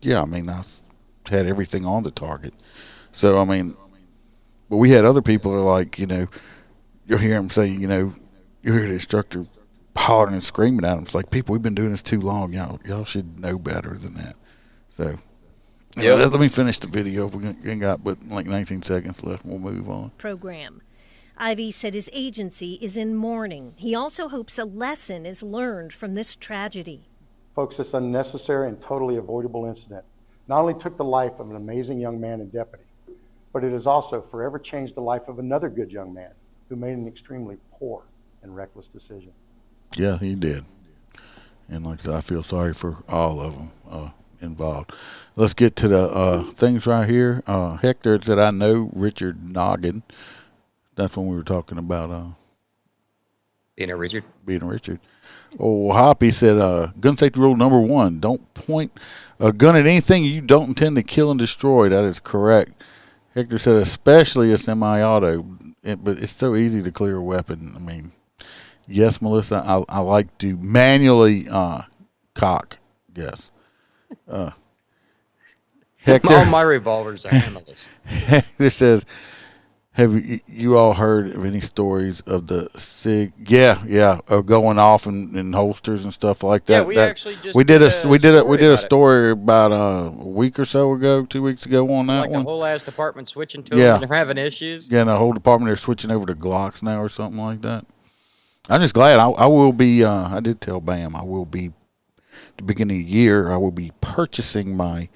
Yeah, I mean, I had everything on the target. So, I mean, but we had other people that are like, you'll hear them saying, you hear the instructor hollering and screaming at them. It's like, people, we've been doing this too long. Y'all should know better than that. So, let me finish the video. We got but like 19 seconds left. We'll move on. Program. Ivy said his agency is in mourning. He also hopes a lesson is learned from this tragedy. Folks, this unnecessary and totally avoidable incident not only took the life of an amazing young man and deputy, but it has also forever changed the life of another good young man who made an extremely poor and reckless decision. Yeah, he did. And like I said, I feel sorry for all of them involved. Let's get to the things right here. Hector said, I know Richard Noggin. That's when we were talking about being a Richard. Oh, Hoppy said, gun safety rule number 1, don't point a gun at anything you don't intend to kill and destroy. That is correct. Hector said, especially a semi-auto, but it's so easy to clear a weapon. I mean, yes, Melissa, I like to manually cock. Yes. Hector, all my revolvers are handleless. Hector says, have you all heard of any stories of the SIG? Yeah, of going off in holsters and stuff like that. Yeah, we actually just did a story about a week or so ago, 2 weeks ago on that one. Like the whole ass department switching to them and they're having issues. Yeah, and the whole department they're switching over to Glocks now or something like that. I'm just glad. I will be. I did tell Bam I will be. At the beginning of the year, I will be purchasing my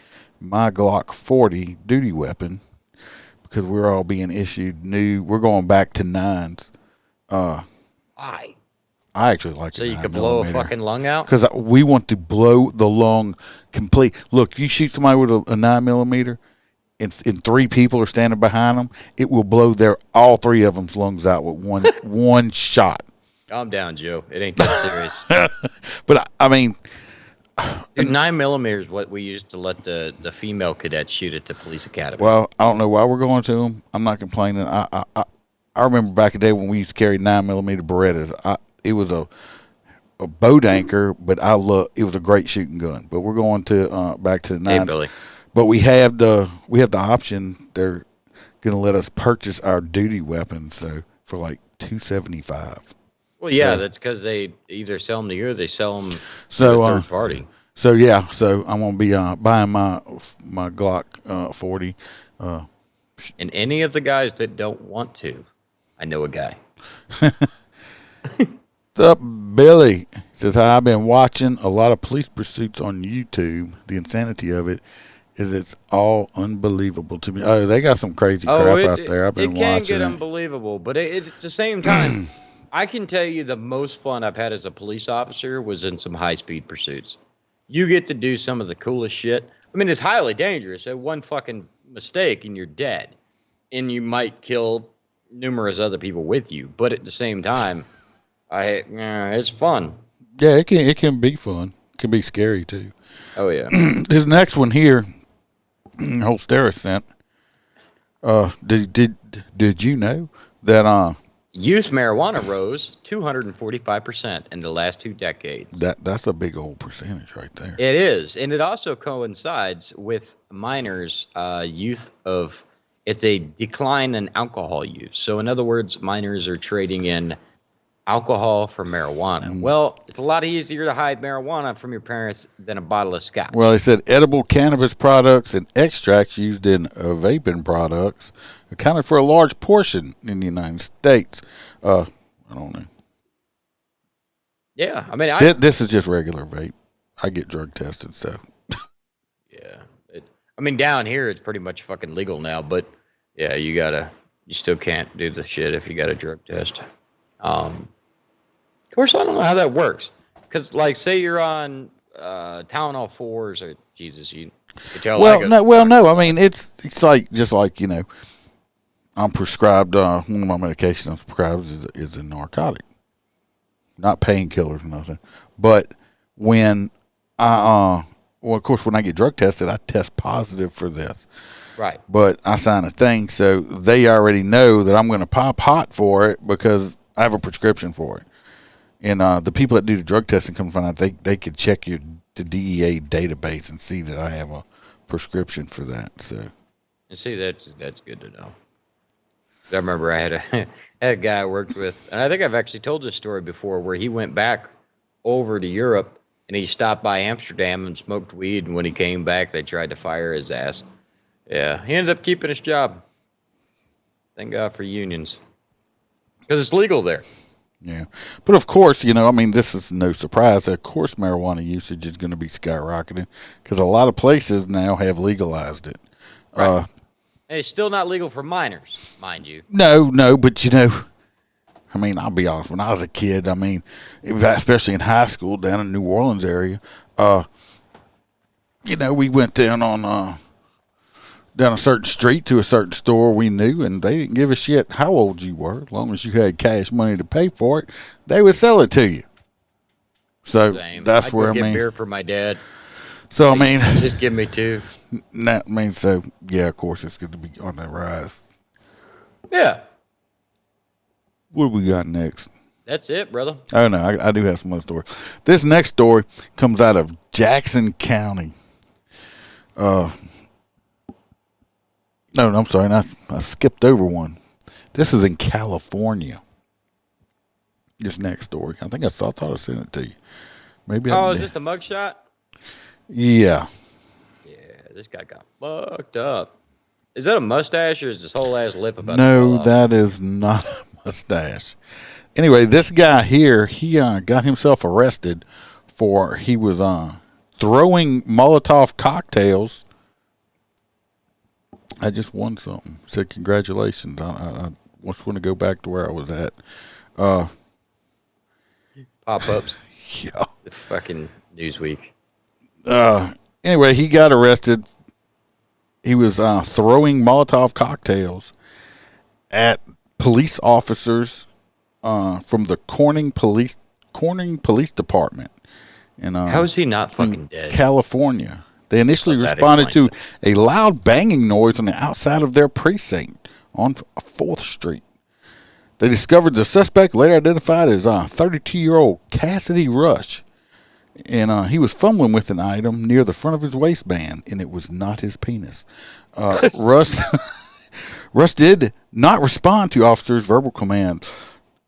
Glock 40 duty weapon. Because we're all being issued new. We're going back to 9s. Why? I actually like so you can blow a fucking lung out? Because we want to blow the lung complete. Look, you shoot somebody with a 9mm, and 3 people are standing behind them, it will blow all 3 of them's lungs out with one shot. Calm down, Joe. It ain't that serious. But I mean, dude, 9mm is what we used to let the female cadets shoot at the police academy. Well, I don't know why we're going to them. I'm not complaining. I remember back in the day when we used to carry 9mm Berettas. It was a boat anchor, but it was a great shooting gun. But we're going to back to the 9s. Hey, Billy. But we have the option. They're going to let us purchase our duty weapons for like $275. Well, yeah, that's because they either sell them to you or they sell them to a third party. So I'm gonna be buying my Glock 40. And any of the guys that don't want to, I know a guy. What's up, Billy? Says, hi, I've been watching a lot of police pursuits on YouTube. The insanity of it is it's all unbelievable to me. Oh, they got some crazy crap out there. I've been watching it. It can get unbelievable, but at the same time, I can tell you the most fun I've had as a police officer was in some high-speed pursuits. You get to do some of the coolest shit. I mean, it's highly dangerous. One fucking mistake and you're dead. And you might kill numerous other people with you. But at the same time, it's fun. Yeah, it can be fun. It can be scary, too. Oh, yeah. This next one here, Holstera sent. Did you know that... Youth marijuana rose 245% in the last 2 decades. That's a big old percentage right there. It is, and it also coincides with minors' it's a decline in alcohol use. So in other words, minors are trading in alcohol for marijuana. Well, it's a lot easier to hide marijuana from your parents than a bottle of scotch. Well, they said edible cannabis products and extracts used in vaping products accounted for a large portion in the United States. I don't know. Yeah, I mean, this is just regular vape. I get drug tested, so. Yeah, I mean, down here it's pretty much fucking legal now, but yeah, you still can't do the shit if you got a drug test. Of course, I don't know how that works, because like, say you're on Tylenol 4s, or Jesus, you tell. No. I mean, it's like just like I'm prescribed, one of my medications I'm prescribed is a narcotic. Not painkillers or nothing. But when well, of course, when I get drug tested, I test positive for this. Right. But I sign a thing, so they already know that I'm going to pop hot for it because I have a prescription for it. And the people that do the drug testing come to find out they could check the DEA database and see that I have a prescription for that. So, and see, that's good to know. I remember I had a guy I worked with, and I think I've actually told this story before, where he went back over to Europe and he stopped by Amsterdam and smoked weed. And when he came back, they tried to fire his ass. Yeah, he ended up keeping his job. Thank God for unions, because it's legal there. Yeah, but of course, this is no surprise. Of course, marijuana usage is going to be skyrocketing because a lot of places now have legalized it. Right. And it's still not legal for minors, mind you. No, but I'll be honest. When I was a kid, especially in high school down in New Orleans area, we went down a certain street to a certain store we knew, and they didn't give a shit how old you were. As long as you had cash money to pay for it, they would sell it to you. So that's I'd where go get beer for my dad. So just give me two. So yeah, of course it's going to be on the rise. Yeah. What do we got next? That's it, brother. Oh no, I do have some other stories. This next story comes out of Jackson County. No, I'm sorry. I skipped over one. This is in California. This next story. I think I thought I sent it to you. Maybe. Oh, is this the mugshot? Yeah. Yeah, this guy got fucked up. Is that a mustache or is his whole ass lip about No, to fall that is not a mustache. Anyway, this guy here, he got himself arrested for he was throwing Molotov cocktails. I just won something. Said congratulations. I just want to go back to where I was at. Pop-ups. Yeah. The fucking Newsweek. Anyway, he got arrested. He was throwing Molotov cocktails at police officers from the Corning Police Department. And how is he not fucking dead? California. They initially responded to a loud banging noise on the outside of their precinct on 4th Street. They discovered the suspect, later identified as 32-year-old Cassidy Rush. And he was fumbling with an item near the front of his waistband, and it was not his penis. Russ did not respond to officers' verbal commands.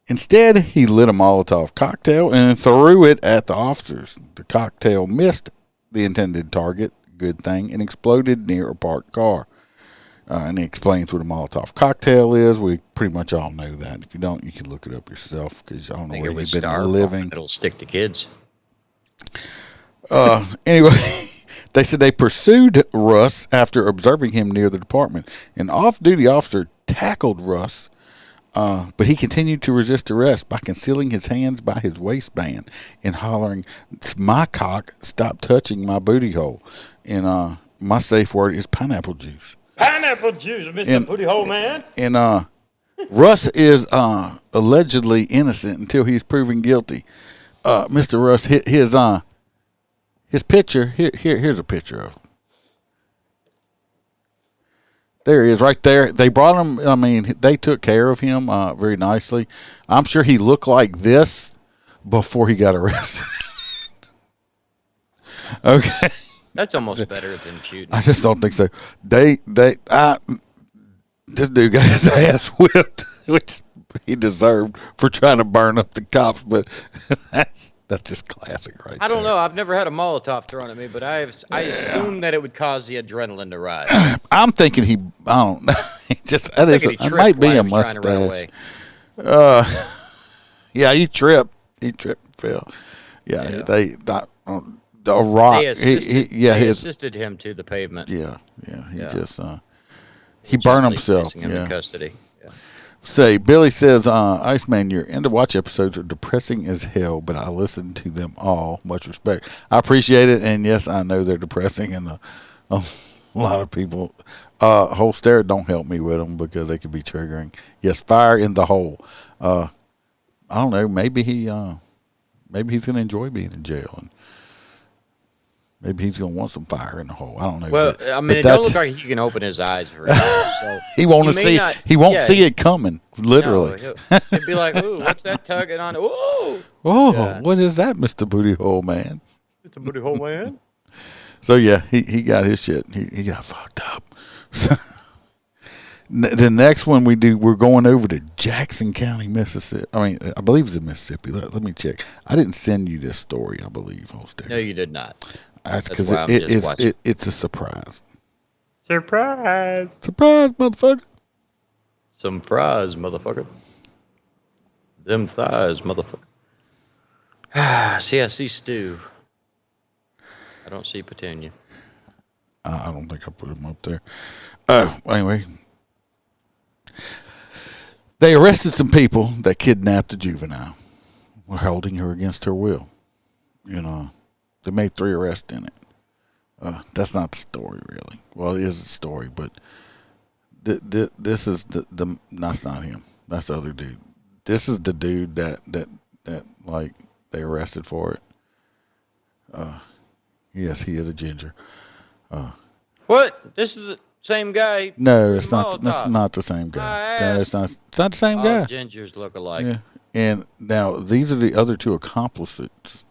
Instead, he lit a Molotov cocktail and threw it at the officers. The cocktail missed the intended target, good thing, and exploded near a parked car. And he explains what a Molotov cocktail is. We pretty much all know that. If you don't, you can look it up yourself because I don't know where you've been living. It'll stick to kids. Anyway, they said they pursued Russ after observing him near the department. An off-duty officer tackled Russ, but he continued to resist arrest by concealing his hands by his waistband and hollering, "It's my cock, stop touching my booty hole." And my safe word is pineapple juice. Pineapple juice, Mr. Booty Hole Man. And Russ is allegedly innocent until he's proven guilty. Mr. Russ, his picture, here's a picture of him. There he is right there. They brought him, they took care of him very nicely. I'm sure he looked like this before he got arrested. Okay. That's almost better than shooting. I just don't think so. This dude got his ass whipped, which he deserved for trying to burn up the cops, but that's just classic right there. I don't know. I've never had a Molotov thrown at me, but I assume that it would cause the adrenaline to rise. I'm thinking I don't know. It might be a mustache. Yeah, he tripped. He tripped and fell. Yeah. The rock. They assisted him to the pavement. Yeah. He burned himself. Him in custody. Yeah. Say, Billy says, Iceman, your end of watch episodes are depressing as hell, but I listen to them all. Much respect. I appreciate it, and yes, I know they're depressing, and A lot of people. Holster don't help me with them because they can be triggering. Yes, fire in the hole. I don't know. Maybe he's going to enjoy being in jail, and maybe he's going to want some fire in the hole. I don't know. Well, I mean, it don't look like he can open his eyes very well. So he won't see. He won't see it coming. Literally, no, he'll be like, "Ooh, what's that tugging on? Ooh, what is that, Mr. Booty Hole Man? Mr. Booty Hole Man." So yeah, he got his shit. He got fucked up. The next one we're going over to Jackson County, Mississippi. I mean, I believe it's in Mississippi. Let me check. I didn't send you this story, I believe, Holster. No, you did not. That's because it's a surprise. Surprise, motherfucker. Some fries, motherfucker. Them thighs, motherfucker. See, I see Stu. I don't see Petunia. I don't think I put him up there. Oh, anyway. They arrested some people that kidnapped a juvenile. Were holding her against her will. They made 3 arrests in it. That's not the story, really. Well, it is a story, but this is that's not him. That's the other dude. This is the dude that like they arrested for it. Yes, he is a ginger. What? This is the same guy? No, it's not. That's not the same guy. It's not the same guy. All gingers look alike. Yeah. And now these are the other 2 accomplices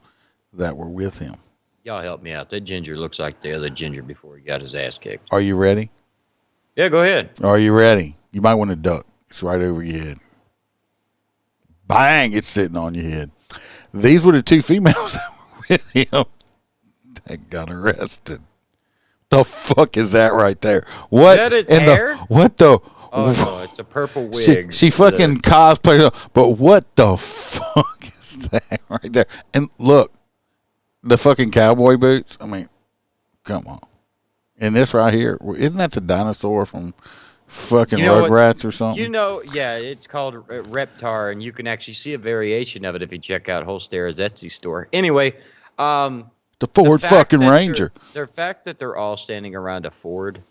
that were with him. Y'all help me out. That ginger looks like the other ginger before he got his ass kicked. Are you ready? Yeah, go ahead. Are you ready? You might want to duck. It's right over your head. Bang! It's sitting on your head. These were the 2 females that were with him that got arrested. The fuck is that right there? What? Is that its hair? What the? Oh no, it's a purple wig. She fucking cosplayed, but what the fuck is that right there? And look, the fucking cowboy boots. I mean, come on. And this right here, isn't that the dinosaur from fucking Rugrats or something? Yeah, it's called Reptar, and you can actually see a variation of it if you check out Holster's Etsy store. Anyway, the Ford fucking Ranger. The fact that they're all standing around a Ford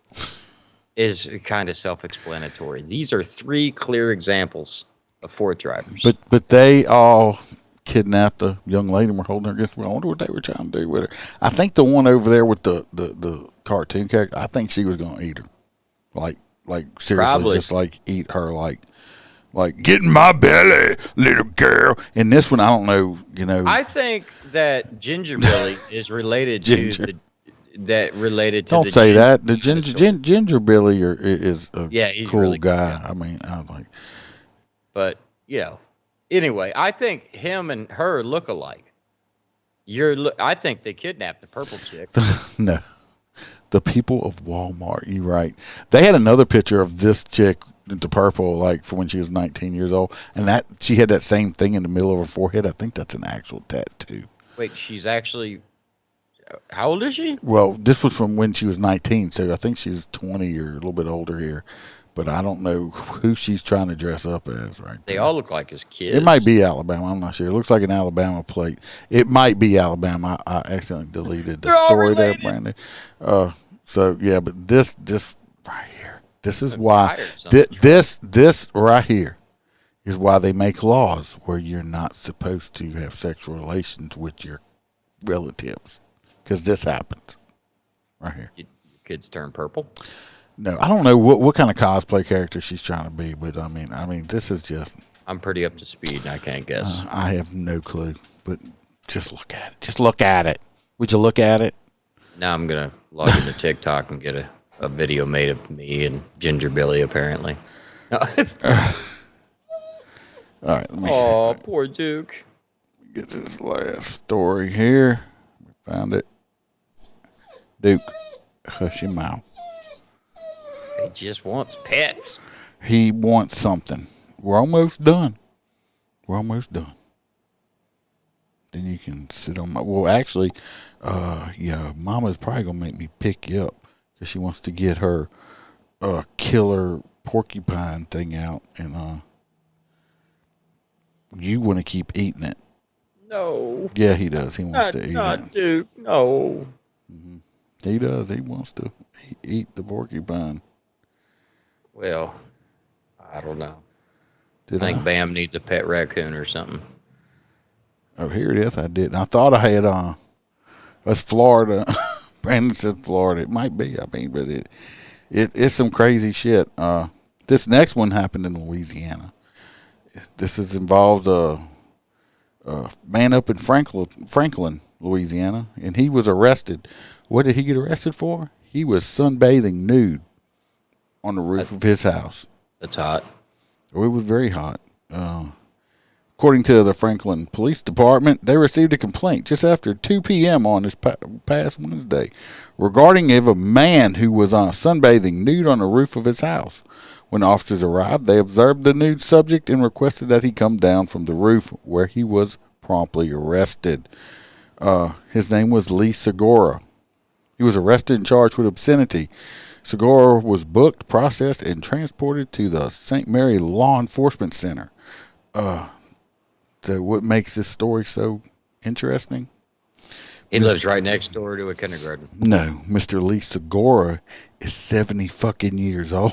is kind of self-explanatory. These are 3 clear examples of Ford drivers. But they all kidnapped a young lady and were holding her against. I wonder what they were trying to do with her. I think the one over there with the cartoon character, I think she was going to eat her. Like seriously, Probably. Just like eat her like get in my belly, little girl. And this one, I don't know, I think that Ginger Billy is related Ginger. to the Don't say that. The Ginger Billy is a he's cool really guy. Cool, yeah. I mean, I like. But anyway, I think him and her look alike. I think they kidnapped the purple chick. No, the people of Walmart. You're right. They had another picture of this chick, the purple, like for when she was 19 years old, and that she had that same thing in the middle of her forehead. I think that's an actual tattoo. Wait, she's actually. How old is she? Well, this was from when she was 19, so I think she's 20 or a little bit older here. But I don't know who she's trying to dress up as right They there. all look like his kids. It might be Alabama. I'm not sure. It looks like an Alabama plate. It might be Alabama. I accidentally deleted the story there, Brandon. So yeah, but this right here. This is why this right here is why they make laws where you're not supposed to have sexual relations with your relatives, because this happens right here. Your kids turn purple. No, I don't know what kind of cosplay character she's trying to be, but I mean, this is just. I'm pretty up to speed, and I can't guess. I have no clue, but just look at it. Just look at it. Would you look at it? Now I'm gonna log into TikTok and get a video made of me and Ginger Billy, apparently. All right. Oh, poor Duke. Get this last story here. Found it. Duke, hush your mouth. He just wants pets. He wants something. We're almost done. Then you can sit on my. Well, actually, Mama's probably gonna make me pick you up because she wants to get her killer porcupine thing out, and you want to keep eating it. No. Yeah, he does. He wants to eat it. Not Duke. No. Mm-hmm. He does. He wants to eat the porcupine. Well, I don't know. I think Bam needs a pet raccoon or something. Oh, here it is. I didn't. I thought I had that's Florida. Brandon said Florida. It might be. I mean, but it's some crazy shit. This next one happened in Louisiana. This is involved a man up in Franklin, Louisiana, and he was arrested. What did he get arrested for? He was sunbathing nude on the roof of his house. That's hot. It was very hot. According to the Franklin Police Department, they received a complaint just after 2 p.m. on this past Wednesday regarding a man who was sunbathing nude on the roof of his house. When officers arrived, they observed the nude subject and requested that he come down from the roof, where he was promptly arrested. His name was Lee Segura. He was arrested and charged with obscenity. Segura was booked, processed, and transported to the St. Mary Law Enforcement Center. So what makes this story so interesting? He lives right next door to a kindergarten. No, Mr. Lee Segura is 70 fucking years old.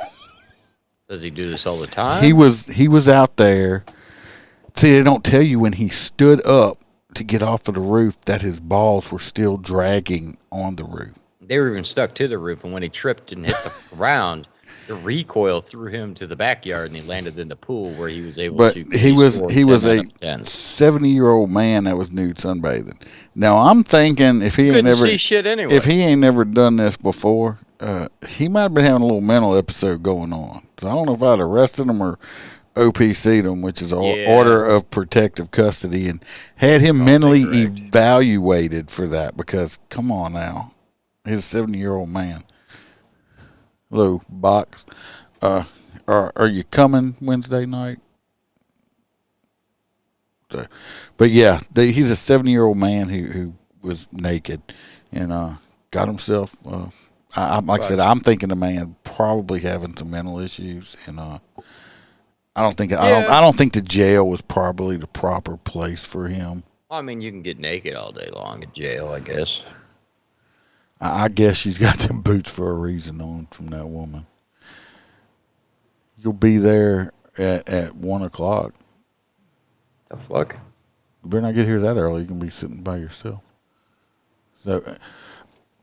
Does he do this all the time? He was out there. See, they don't tell you when he stood up to get off of the roof that his balls were still dragging on the roof. They were even stuck to the roof, and when he tripped and hit the ground, the recoil threw him to the backyard, and he landed in the pool where he was able to. But he was a 70-year-old man that was nude sunbathing. Now I'm thinking if he couldn't see shit anyway. If he ain't never done this before, he might have been having a little mental episode going on. So I don't know if I'd arrested him or OPC'd him, which is Order of Protective Custody, and had him mentally evaluated for that. Because come on now, he's a 70-year-old man. Hello, Box. Are you coming Wednesday night? So, but yeah, he's a 70-year-old man who was naked and got himself. Like I said, I'm thinking the man probably having some mental issues, and I don't think the jail was probably the proper place for him. I mean, you can get naked all day long at jail, I guess. I guess she's got them boots for a reason on from that woman. You'll be there at 1 o'clock. The fuck? You better not get here that early. You're gonna be sitting by yourself. So,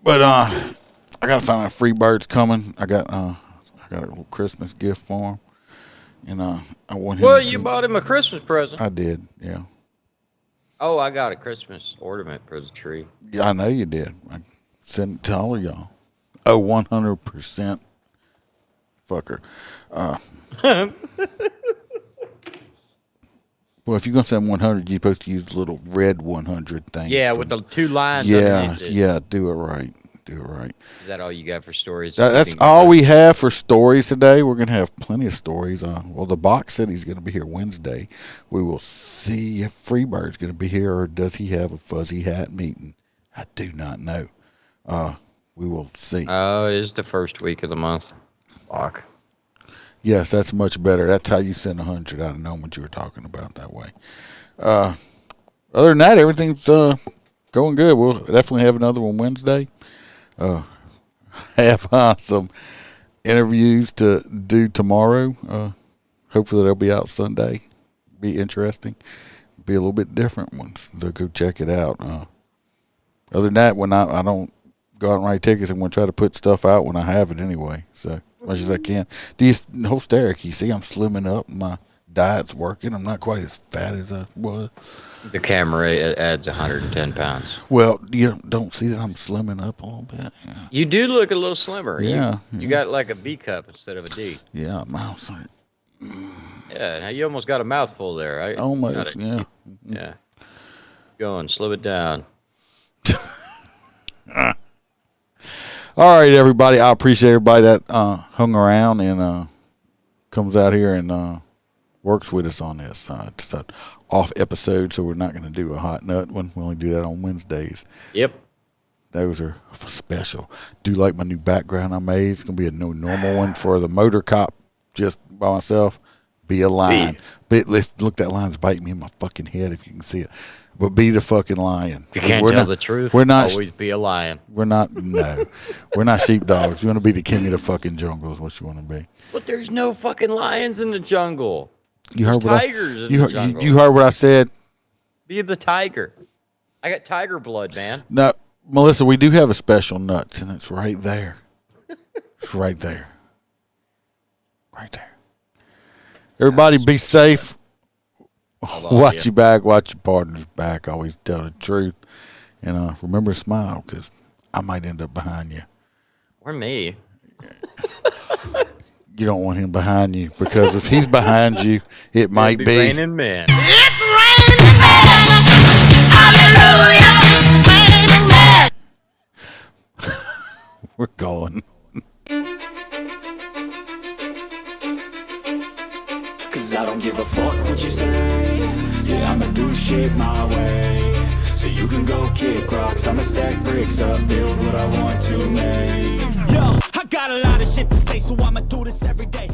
but I gotta find out if Freebird's coming. I got a little Christmas gift for him, and I want him. Well, you bought him a Christmas present. I did, yeah. Oh, I got a Christmas ornament for the tree. Yeah, I know you did. I sent it to all of y'all. Oh, 100% fucker. Well, if you're going to send 100, you're supposed to use the little red 100 thing. Yeah, with the 2 lines. Yeah, do it right. Do it right. Is that all you got for stories? That's all we have for stories today. We're going to have plenty of stories. Well, the Box said he's going to be here Wednesday. We will see if Freebird's going to be here, or does he have a fuzzy hat meeting? I do not know. We will see. Oh, it is the first week of the month. Fuck. Yes, that's much better. That's how you send 100. I'd have known what you were talking about that way. Other than that, everything's going good. We'll definitely have another one Wednesday. Have some interviews to do tomorrow. Hopefully they'll be out Sunday. Be interesting. Be a little bit different ones. So go check it out. Other than that, when I don't go out and write tickets, I'm going to try to put stuff out when I have it anyway. So as much as I can. The whole Derek, you see I'm slimming up. My diet's working. I'm not quite as fat as I was. The camera adds 110 pounds. Well, you don't see that I'm slimming up a little bit. Yeah. You do look a little slimmer. Yeah. You got like a B cup instead of a D. Yeah, mouth. Yeah, now you almost got a mouthful there, right? Almost, yeah. Yeah. Go on, slow it down. All right, everybody. I appreciate everybody that hung around and comes out here and works with us on this. It's an off episode, so we're not going to do a hot nut one. We only do that on Wednesdays. Yep. Those are special. Do you like my new background I made? It's going to be a no normal one for the motor cop just by myself. Be a lion. Look, that lion's biting me in my fucking head if you can see it. But be the fucking lion. If you can't tell the truth, we're not, always be a lion. We're not, no. We're not sheepdogs. You want to be the king of the fucking jungle is what you want to be. But there's no fucking lions in the jungle. You heard there's tigers in the jungle. You heard what I said? Be the tiger. I got tiger blood, man. No, Melissa, we do have a special nuts, and it's right there. It's right there. Right there. Everybody be safe. Watch your back. Watch your partner's back. Always tell the truth. And remember to smile, because I might end up behind you. Or me. You don't want him behind you, because if he's behind you, it might be raining men. It's raining men. Hallelujah. Raining men. We're going. Cause I don't give a fuck what you say. Yeah, I'ma do shit my way. So you can go kick rocks, I'ma stack bricks up, build what I want to make. Yo, I got a lot of shit to say, so I'ma do this every day.